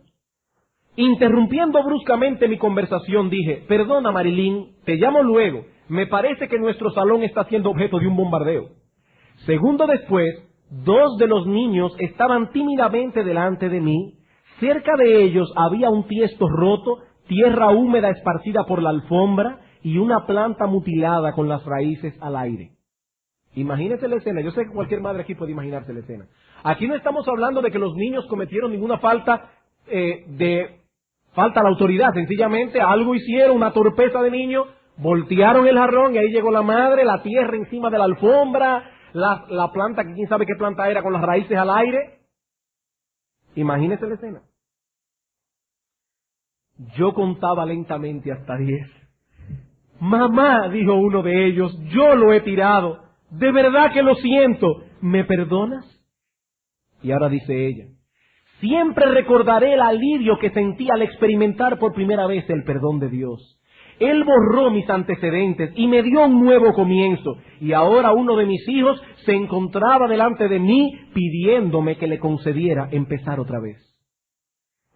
Interrumpiendo bruscamente mi conversación, dije: perdona, Marilyn, te llamo luego. Me parece que nuestro salón está siendo objeto de un bombardeo. Segundo después, 2 de los niños estaban tímidamente delante de mí. Cerca de ellos había un tiesto roto, tierra húmeda esparcida por la alfombra y una planta mutilada con las raíces al aire. Imagínese la escena. Yo sé que cualquier madre aquí puede imaginarse la escena. Aquí no estamos hablando de que los niños cometieron ninguna falta a la autoridad. Sencillamente algo hicieron, una torpeza de niño, voltearon el jarrón y ahí llegó la madre, la tierra encima de la alfombra, la planta, que quién sabe qué planta era, con las raíces al aire. Imagínese la escena. Yo contaba lentamente hasta 10. Mamá, dijo uno de ellos, yo lo he tirado. De verdad que lo siento. ¿Me perdonas? Y ahora dice ella: siempre recordaré el alivio que sentí al experimentar por primera vez el perdón de Dios. Él borró mis antecedentes y me dio un nuevo comienzo. Y ahora uno de mis hijos se encontraba delante de mí pidiéndome que le concediera empezar otra vez.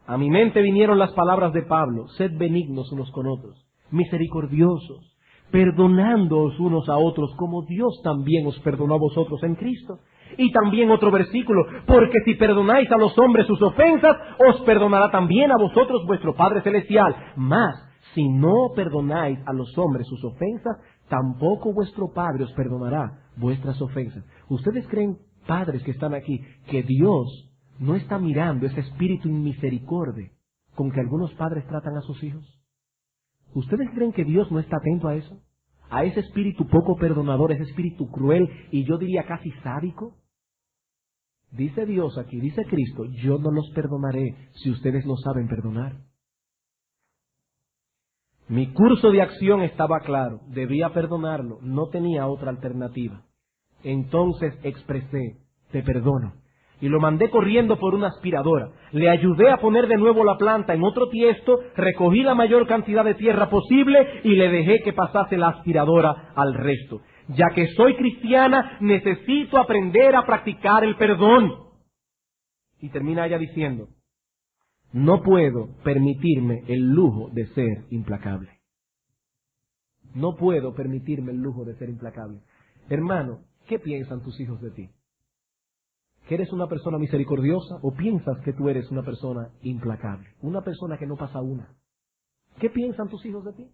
A mi mente vinieron las palabras de Pablo: sed benignos unos con otros, misericordiosos, perdonándoos unos a otros como Dios también os perdonó a vosotros en Cristo. Y también otro versículo: porque si perdonáis a los hombres sus ofensas, os perdonará también a vosotros vuestro Padre Celestial. Mas, si no perdonáis a los hombres sus ofensas, tampoco vuestro Padre os perdonará vuestras ofensas. ¿Ustedes creen, padres que están aquí, que Dios no está mirando ese espíritu inmisericordia con que algunos padres tratan a sus hijos? ¿Ustedes creen que Dios no está atento a eso? A ese espíritu poco perdonador, ese espíritu cruel y yo diría casi sádico. Dice Dios aquí, dice Cristo: yo no los perdonaré si ustedes no saben perdonar. Mi curso de acción estaba claro, debía perdonarlo, no tenía otra alternativa. Entonces expresé: te perdono. Y lo mandé corriendo por una aspiradora. Le ayudé a poner de nuevo la planta en otro tiesto, recogí la mayor cantidad de tierra posible y le dejé que pasase la aspiradora al resto. Ya que soy cristiana, necesito aprender a practicar el perdón. Y termina ella diciendo: no puedo permitirme el lujo de ser implacable. No puedo permitirme el lujo de ser implacable. Hermano, ¿qué piensan tus hijos de ti? que eres una persona misericordiosa o piensas que tú eres una persona implacable? Una persona que no pasa una. ¿Qué piensan tus hijos de ti?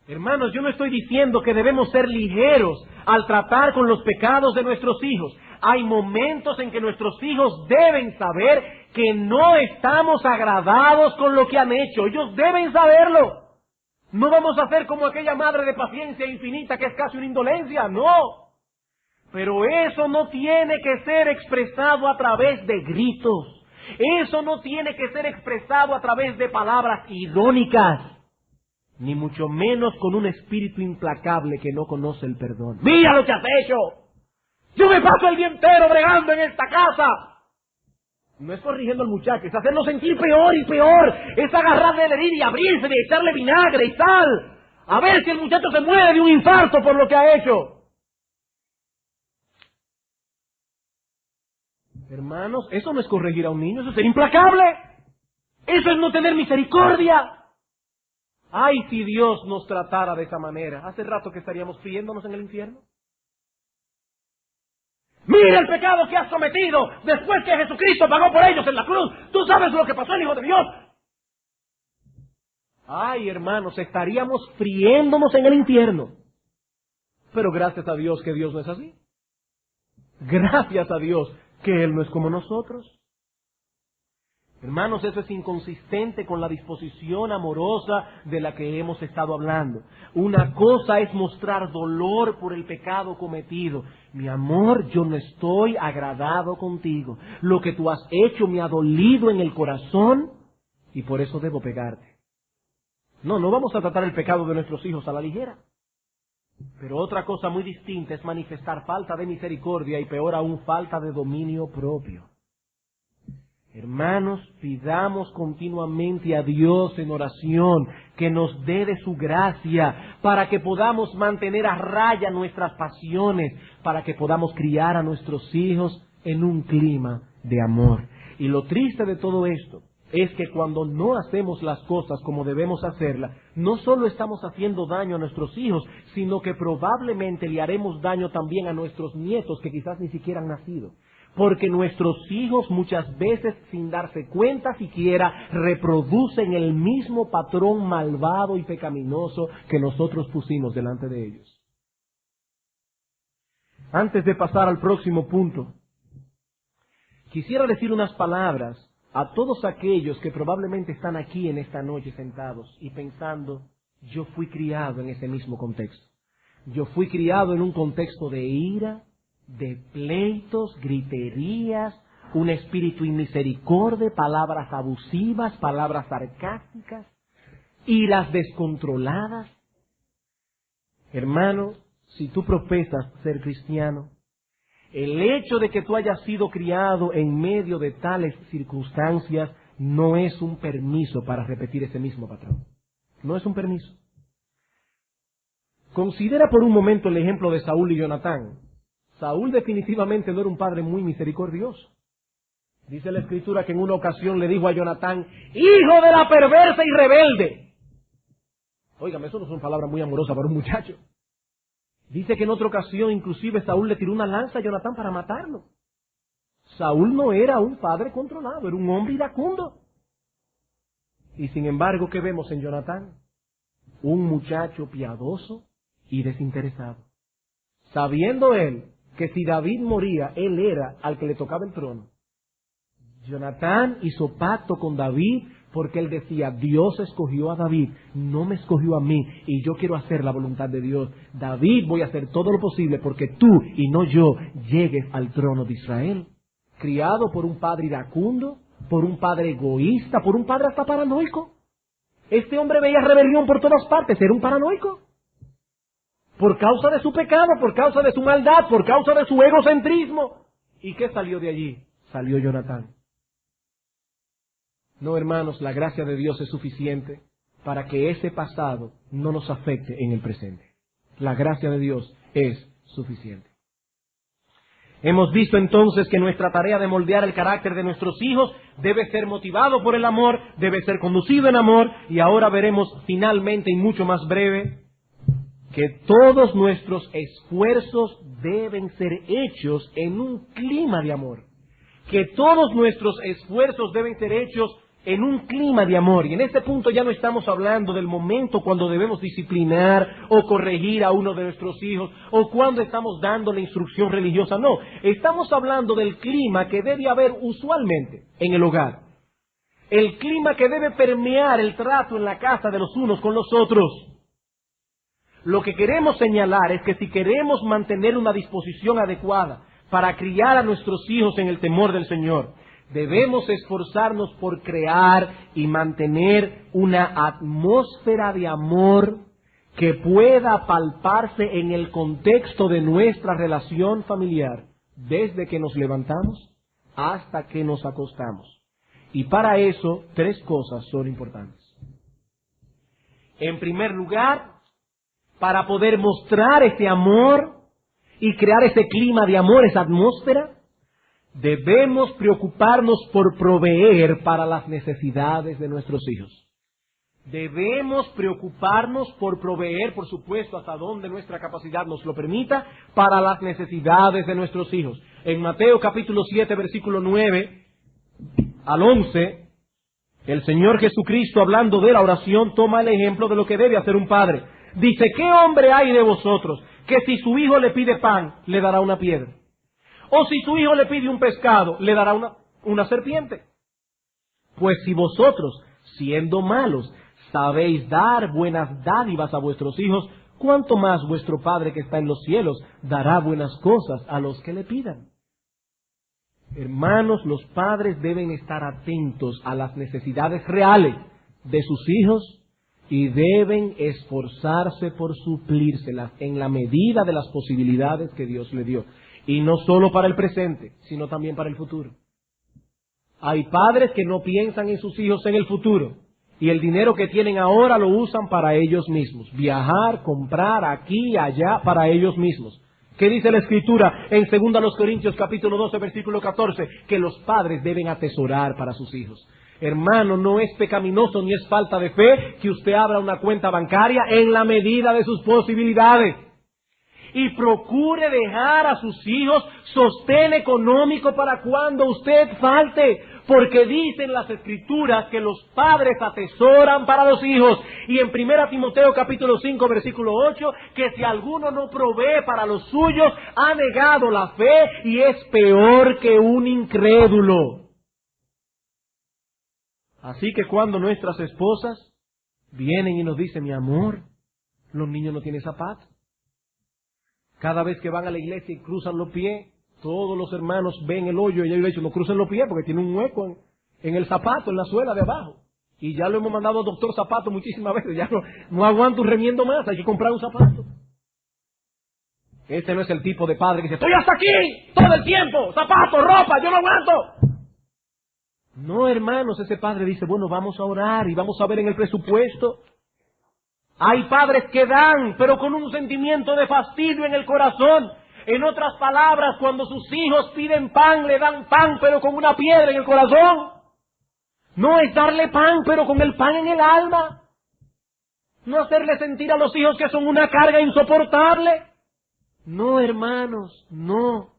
Hermanos, yo no estoy diciendo que debemos ser ligeros al tratar con los pecados de nuestros hijos. Hay momentos en que nuestros hijos deben saber que no estamos agradados con lo que han hecho. Ellos deben saberlo. No vamos a hacer como aquella madre de paciencia infinita que es casi una indolencia, no. Pero eso no tiene que ser expresado a través de gritos. Eso no tiene que ser expresado a través de palabras irónicas. Ni mucho menos con un espíritu implacable que no conoce el perdón. ¡Mira lo que has hecho! ¡Yo me paso el día entero bregando en esta casa! No es corrigiendo al muchacho, es hacerlo sentir peor y peor. Es agarrarle la herida y abrirse, de echarle vinagre y sal. A ver si el muchacho se muere de un infarto por lo que ha hecho. Hermanos, eso no es corregir a un niño, eso es ser implacable. Eso es no tener misericordia. Ay, si Dios nos tratara de esa manera, hace rato que estaríamos friéndonos en el infierno. Mira el pecado que has cometido después que Jesucristo pagó por ellos en la cruz. Tú sabes lo que pasó al Hijo de Dios. Ay, hermanos, estaríamos friéndonos en el infierno. Pero gracias a Dios que Dios no es así. Gracias a Dios que Él no es como nosotros. Hermanos, eso es inconsistente con la disposición amorosa de la que hemos estado hablando. Una cosa es mostrar dolor por el pecado cometido. Mi amor, yo no estoy agradado contigo. Lo que tú has hecho me ha dolido en el corazón y por eso debo pegarte. No vamos a tratar el pecado de nuestros hijos a la ligera. Pero otra cosa muy distinta es manifestar falta de misericordia y peor aún falta de dominio propio. Hermanos, pidamos continuamente a Dios en oración que nos dé de su gracia para que podamos mantener a raya nuestras pasiones, para que podamos criar a nuestros hijos en un clima de amor. Y lo triste de todo esto es que cuando no hacemos las cosas como debemos hacerlas, no solo estamos haciendo daño a nuestros hijos, sino que probablemente le haremos daño también a nuestros nietos que quizás ni siquiera han nacido. Porque nuestros hijos muchas veces, sin darse cuenta siquiera, reproducen el mismo patrón malvado y pecaminoso que nosotros pusimos delante de ellos. Antes de pasar al próximo punto, quisiera decir unas palabras a todos aquellos que probablemente están aquí en esta noche sentados y pensando, yo fui criado en ese mismo contexto. Yo fui criado en un contexto de ira, de pleitos, griterías, un espíritu inmisericordia, palabras abusivas, palabras sarcásticas, iras descontroladas. Hermano, si tú profesas ser cristiano, el hecho de que tú hayas sido criado en medio de tales circunstancias no es un permiso para repetir ese mismo patrón. No es un permiso. Considera por un momento el ejemplo de Saúl y Jonatán. Saúl definitivamente no era un padre muy misericordioso. Dice la Escritura que en una ocasión le dijo a Jonatán, hijo de la perversa y rebelde. Óigame, eso no es una palabra muy amorosa para un muchacho. Dice que en otra ocasión inclusive Saúl le tiró una lanza a Jonatán para matarlo. Saúl no era un padre controlado, era un hombre iracundo. Y sin embargo, ¿qué vemos en Jonatán? Un muchacho piadoso y desinteresado. Sabiendo él que si David moría, él era al que le tocaba el trono. Jonatán hizo pacto con David porque él decía, Dios escogió a David, no me escogió a mí, y yo quiero hacer la voluntad de Dios. David, voy a hacer todo lo posible porque tú y no yo llegues al trono de Israel. Criado por un padre iracundo, por un padre egoísta, por un padre hasta paranoico. Este hombre veía rebelión por todas partes, era un paranoico. Por causa de su pecado, por causa de su maldad, por causa de su egocentrismo. ¿Y qué salió de allí? Salió Jonatán. No, hermanos, la gracia de Dios es suficiente para que ese pasado no nos afecte en el presente. La gracia de Dios es suficiente. Hemos visto entonces que nuestra tarea de moldear el carácter de nuestros hijos debe ser motivado por el amor, debe ser conducido en amor, y ahora veremos finalmente y mucho más breve que todos nuestros esfuerzos deben ser hechos en un clima de amor. Que todos nuestros esfuerzos deben ser hechos en un clima de amor. Y en este punto ya no estamos hablando del momento cuando debemos disciplinar o corregir a uno de nuestros hijos o cuando estamos dando la instrucción religiosa. No, estamos hablando del clima que debe haber usualmente en el hogar. El clima que debe permear el trato en la casa de los unos con los otros. Lo que queremos señalar es que si queremos mantener una disposición adecuada para criar a nuestros hijos en el temor del Señor, debemos esforzarnos por crear y mantener una atmósfera de amor que pueda palparse en el contexto de nuestra relación familiar, desde que nos levantamos hasta que nos acostamos. Y para eso, 3 cosas son importantes. En primer lugar, para poder mostrar ese amor y crear ese clima de amor, esa atmósfera, debemos preocuparnos por proveer para las necesidades de nuestros hijos. Debemos preocuparnos por proveer, por supuesto, hasta donde nuestra capacidad nos lo permita, para las necesidades de nuestros hijos. En Mateo capítulo 7, versículo 9 al 11, el Señor Jesucristo, hablando de la oración, toma el ejemplo de lo que debe hacer un padre. Dice, ¿qué hombre hay de vosotros que si su hijo le pide pan, le dará una piedra? O si su hijo le pide un pescado, le dará una serpiente. Pues si vosotros, siendo malos, sabéis dar buenas dádivas a vuestros hijos, ¿cuánto más vuestro Padre que está en los cielos dará buenas cosas a los que le pidan? Hermanos, los padres deben estar atentos a las necesidades reales de sus hijos y deben esforzarse por suplírselas en la medida de las posibilidades que Dios le dio. Y no solo para el presente, sino también para el futuro. Hay padres que no piensan en sus hijos en el futuro y el dinero que tienen ahora lo usan para ellos mismos. Viajar, comprar aquí y allá para ellos mismos. ¿Qué dice la Escritura en 2 Corintios capítulo 12, versículo 14? Que los padres deben atesorar para sus hijos. Hermano, no es pecaminoso ni es falta de fe que usted abra una cuenta bancaria en la medida de sus posibilidades. Y procure dejar a sus hijos sostén económico para cuando usted falte. Porque dicen las Escrituras que los padres atesoran para los hijos. Y en 1 Timoteo capítulo 5 versículo 8, que si alguno no provee para los suyos, ha negado la fe y es peor que un incrédulo. Así que cuando nuestras esposas vienen y nos dicen, mi amor, los niños no tienen zapatos. Cada vez que van a la iglesia y cruzan los pies, todos los hermanos ven el hoyo y ellos dicen, no crucen los pies porque tiene un hueco en el zapato, en la suela de abajo. Y ya lo hemos mandado al doctor zapato muchísimas veces, ya no aguanto un remiendo más, hay que comprar un zapato. Este no es el tipo de padre que dice, estoy hasta aquí, todo el tiempo, zapatos, ropa, yo no aguanto. No, hermanos, ese padre dice, bueno, vamos a orar y vamos a ver en el presupuesto. Hay padres que dan, pero con un sentimiento de fastidio en el corazón. En otras palabras, cuando sus hijos piden pan, le dan pan, pero con una piedra en el corazón. No es darle pan, pero con el pan en el alma. No hacerle sentir a los hijos que son una carga insoportable. No, hermanos, no.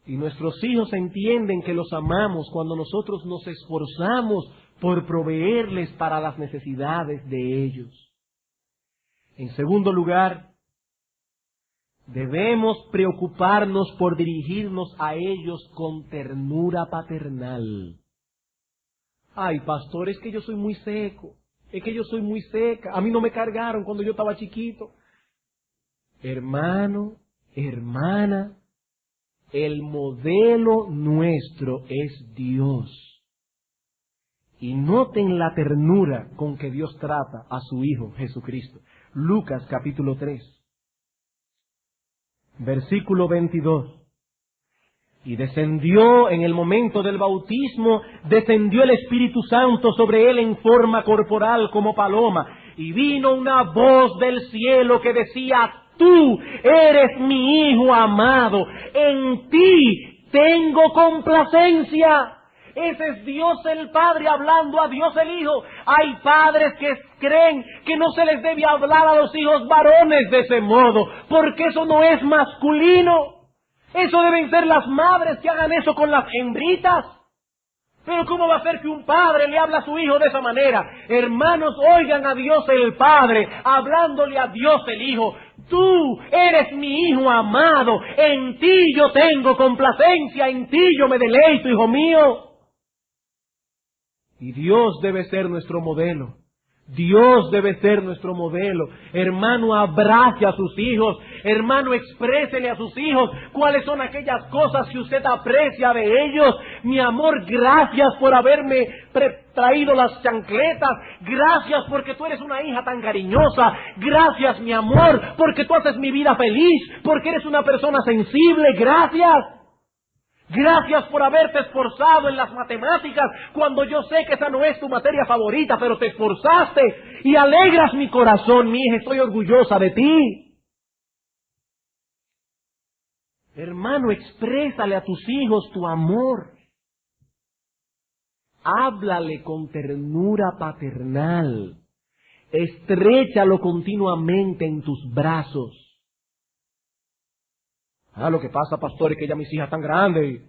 Y nuestros hijos entienden que los amamos cuando nosotros nos esforzamos por proveerles para las necesidades de ellos. En segundo lugar, debemos preocuparnos por dirigirnos a ellos con ternura paternal. Ay, pastor, es que yo soy muy seco, es que yo soy muy seca, a mí no me cargaron cuando yo estaba chiquito. Hermano, hermana, el modelo nuestro es Dios. Y noten la ternura con que Dios trata a su Hijo Jesucristo. Lucas capítulo 3, versículo 22. Y descendió en el momento del bautismo, descendió el Espíritu Santo sobre él en forma corporal como paloma. Y vino una voz del cielo que decía, tú eres mi Hijo amado, en ti tengo complacencia. Ese es Dios el Padre hablando a Dios el Hijo. Hay padres que creen que no se les debe hablar a los hijos varones de ese modo, porque eso no es masculino. Eso deben ser las madres que hagan eso con las hembritas. Pero ¿cómo va a ser que un padre le habla a su hijo de esa manera? Hermanos, oigan a Dios el Padre, hablándole a Dios el Hijo. Tú eres mi hijo amado, en ti yo tengo complacencia, en ti yo me deleito, hijo mío. Y Dios debe ser nuestro modelo. Dios debe ser nuestro modelo. Hermano, abrace a sus hijos. Hermano, exprésele a sus hijos cuáles son aquellas cosas que usted aprecia de ellos. Mi amor, gracias por haberme traído las chancletas. Gracias porque tú eres una hija tan cariñosa. Gracias, mi amor, porque tú haces mi vida feliz. Porque eres una persona sensible. Gracias. Gracias por haberte esforzado en las matemáticas, cuando yo sé que esa no es tu materia favorita, pero te esforzaste y alegras mi corazón, mi hija, estoy orgullosa de ti. Hermano, exprésale a tus hijos tu amor. Háblale con ternura paternal. Estréchalo continuamente en tus brazos. Lo que pasa, pastor, es que ya mis hijas están grandes.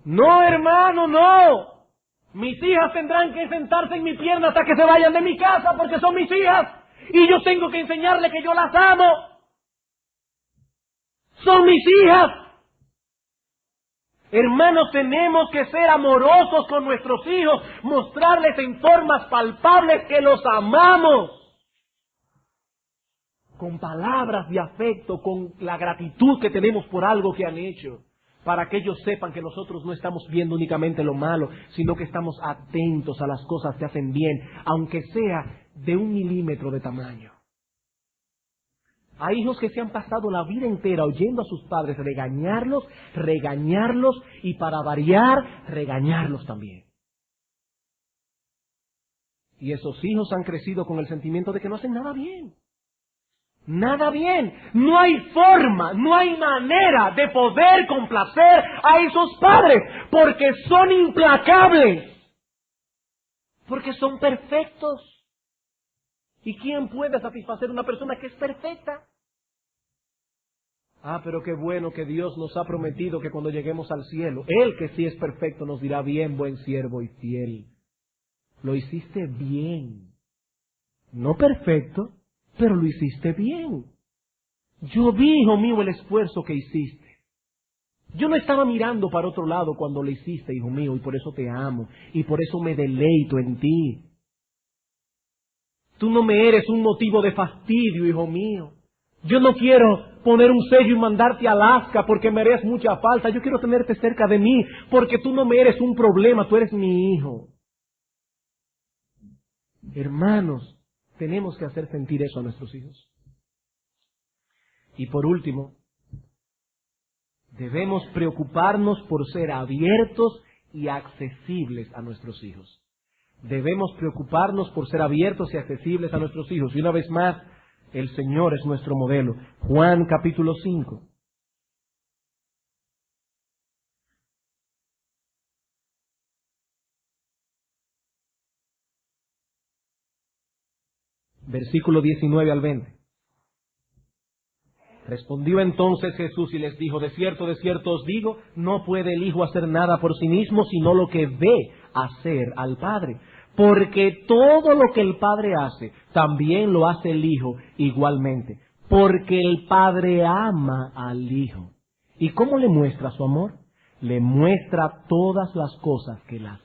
No, hermano, no. Mis hijas tendrán que sentarse en mi pierna hasta que se vayan de mi casa, porque son mis hijas. Y yo tengo que enseñarle que yo las amo. Son mis hijas. Hermanos, tenemos que ser amorosos con nuestros hijos, mostrarles en formas palpables que los amamos. Con palabras de afecto, con la gratitud que tenemos por algo que han hecho, para que ellos sepan que nosotros no estamos viendo únicamente lo malo, sino que estamos atentos a las cosas que hacen bien, aunque sea de 1 milímetro de tamaño. Hay hijos que se han pasado la vida entera oyendo a sus padres regañarlos y para variar, regañarlos también. Y esos hijos han crecido con el sentimiento de que no hacen nada bien. Nada bien. No hay forma, no hay manera de poder complacer a esos padres, porque son implacables, porque son perfectos. ¿Y quién puede satisfacer a una persona que es perfecta? Pero qué bueno que Dios nos ha prometido que cuando lleguemos al cielo, Él que sí es perfecto nos dirá: bien, buen siervo y fiel. Lo hiciste bien. No perfecto, pero lo hiciste bien. Yo vi, hijo mío, el esfuerzo que hiciste. Yo no estaba mirando para otro lado cuando lo hiciste, hijo mío, y por eso te amo, y por eso me deleito en ti. Tú no me eres un motivo de fastidio, hijo mío. Yo no quiero poner un sello y mandarte a Alaska porque me eres mucha falta. Yo quiero tenerte cerca de mí porque tú no me eres un problema, tú eres mi hijo. Hermanos, tenemos que hacer sentir eso a nuestros hijos. Y por último, debemos preocuparnos por ser abiertos y accesibles a nuestros hijos. Debemos preocuparnos por ser abiertos y accesibles a nuestros hijos. Y una vez más, el Señor es nuestro modelo. Juan capítulo 5. Versículo 19 al 20. Respondió entonces Jesús y les dijo: de cierto os digo, no puede el Hijo hacer nada por sí mismo, sino lo que ve hacer al Padre. Porque todo lo que el Padre hace, también lo hace el Hijo igualmente. Porque el Padre ama al Hijo. ¿Y cómo le muestra su amor? Le muestra todas las cosas que él hace.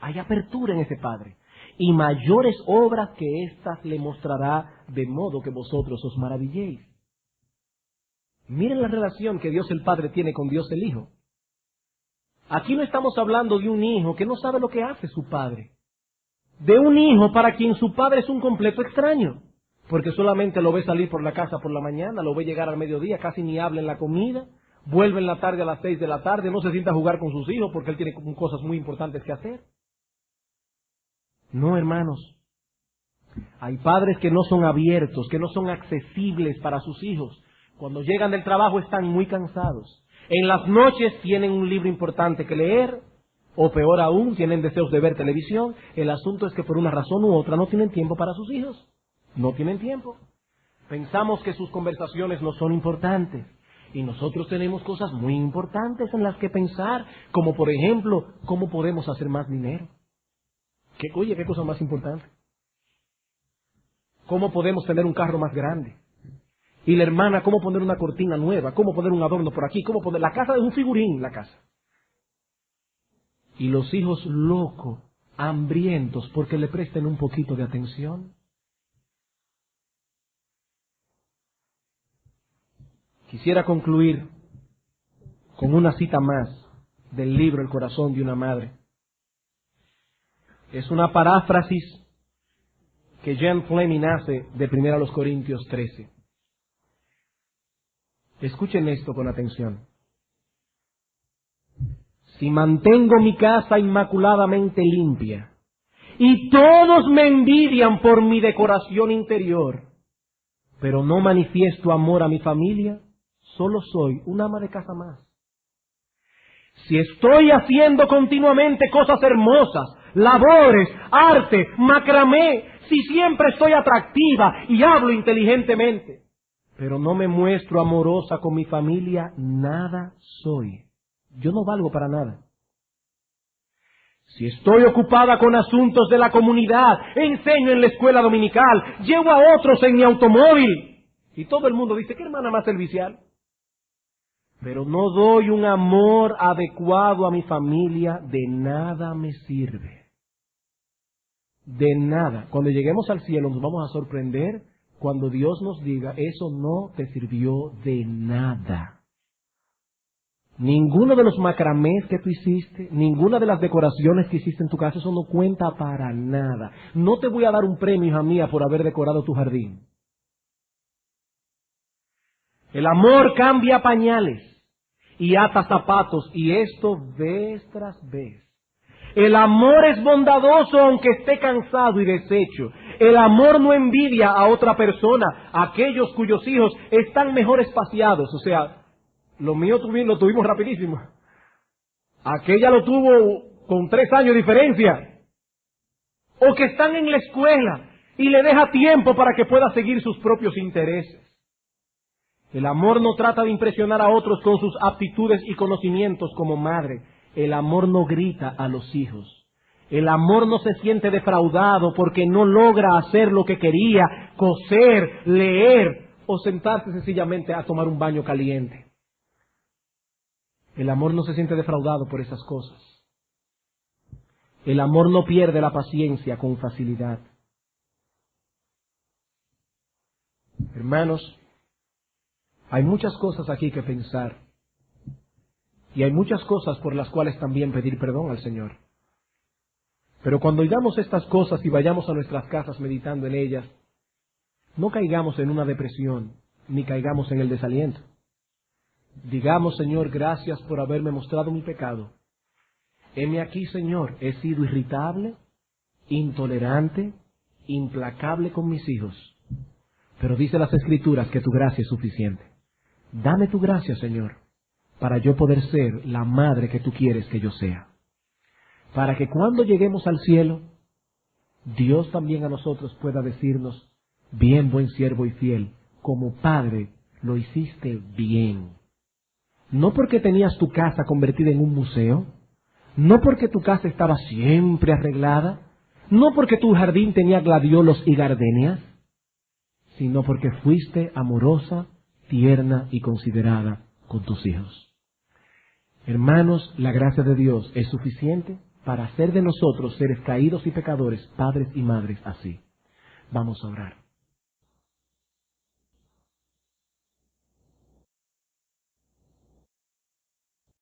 Hay apertura en ese Padre. Y mayores obras que éstas le mostrará, de modo que vosotros os maravilléis. Miren la relación que Dios el Padre tiene con Dios el Hijo. Aquí no estamos hablando de un hijo que no sabe lo que hace su padre. De un hijo para quien su padre es un completo extraño. Porque solamente lo ve salir por la casa por la mañana, lo ve llegar al mediodía, casi ni habla en la comida, vuelve en la tarde a las 6 de la tarde, no se sienta a jugar con sus hijos porque él tiene cosas muy importantes que hacer. No, hermanos. Hay padres que no son abiertos, que no son accesibles para sus hijos, Cuando llegan del trabajo están muy cansados. En las noches tienen un libro importante que leer, o peor aún, tienen deseos de ver televisión. El asunto es que por una razón u otra no tienen tiempo para sus hijos. No tienen tiempo. Pensamos que sus conversaciones no son importantes. Y nosotros tenemos cosas muy importantes en las que pensar, como por ejemplo, cómo podemos hacer más dinero. Oye, ¿qué cosa más importante? ¿Cómo podemos tener un carro más grande? Y la hermana, ¿cómo poner una cortina nueva? ¿Cómo poner un adorno por aquí? ¿Cómo poner? La casa es un figurín, la casa. Y los hijos locos, hambrientos, porque le presten un poquito de atención. Quisiera concluir con una cita más del libro El corazón de una madre. Es una paráfrasis que Jan Fleming hace de 1 Corintios 13. Escuchen esto con atención. Si mantengo mi casa inmaculadamente limpia y todos me envidian por mi decoración interior, pero no manifiesto amor a mi familia, solo soy un ama de casa más. Si estoy haciendo continuamente cosas hermosas, labores, arte, macramé, si siempre estoy atractiva y hablo inteligentemente, pero no me muestro amorosa con mi familia, nada soy. Yo no valgo para nada. Si estoy ocupada con asuntos de la comunidad, enseño en la escuela dominical, llevo a otros en mi automóvil, y todo el mundo dice, ¿qué hermana más servicial? Pero no doy un amor adecuado a mi familia, de nada me sirve. De nada. Cuando lleguemos al cielo nos vamos a sorprender cuando Dios nos diga, eso no te sirvió de nada. Ninguno de los macramés que tú hiciste, ninguna de las decoraciones que hiciste en tu casa, eso no cuenta para nada. No te voy a dar un premio, hija mía, por haber decorado tu jardín. El amor cambia pañales y ata zapatos, y esto vez tras vez. El amor es bondadoso aunque esté cansado y deshecho. El amor no envidia a otra persona, a aquellos cuyos hijos están mejor espaciados. O sea, lo mío lo tuvimos rapidísimo. Aquella lo tuvo con 3 años de diferencia. O que están en la escuela y le deja tiempo para que pueda seguir sus propios intereses. El amor no trata de impresionar a otros con sus aptitudes y conocimientos como madre. El amor no grita a los hijos. El amor no se siente defraudado porque no logra hacer lo que quería, coser, leer o sentarse sencillamente a tomar un baño caliente. El amor no se siente defraudado por esas cosas. El amor no pierde la paciencia con facilidad. Hermanos, hay muchas cosas aquí que pensar. Y hay muchas cosas por las cuales también pedir perdón al Señor. Pero cuando oigamos estas cosas y vayamos a nuestras casas meditando en ellas, no caigamos en una depresión, ni caigamos en el desaliento. Digamos, Señor, gracias por haberme mostrado mi pecado. Heme aquí, Señor, he sido irritable, intolerante, implacable con mis hijos. Pero dice las Escrituras que tu gracia es suficiente. Dame tu gracia, Señor, para yo poder ser la madre que tú quieres que yo sea. Para que cuando lleguemos al cielo, Dios también a nosotros pueda decirnos, bien, buen siervo y fiel, como padre lo hiciste bien. No porque tenías tu casa convertida en un museo, no porque tu casa estaba siempre arreglada, no porque tu jardín tenía gladiolos y gardenias, sino porque fuiste amorosa, tierna y considerada con tus hijos. Hermanos, la gracia de Dios es suficiente para hacer de nosotros seres caídos y pecadores, padres y madres así. Vamos a orar.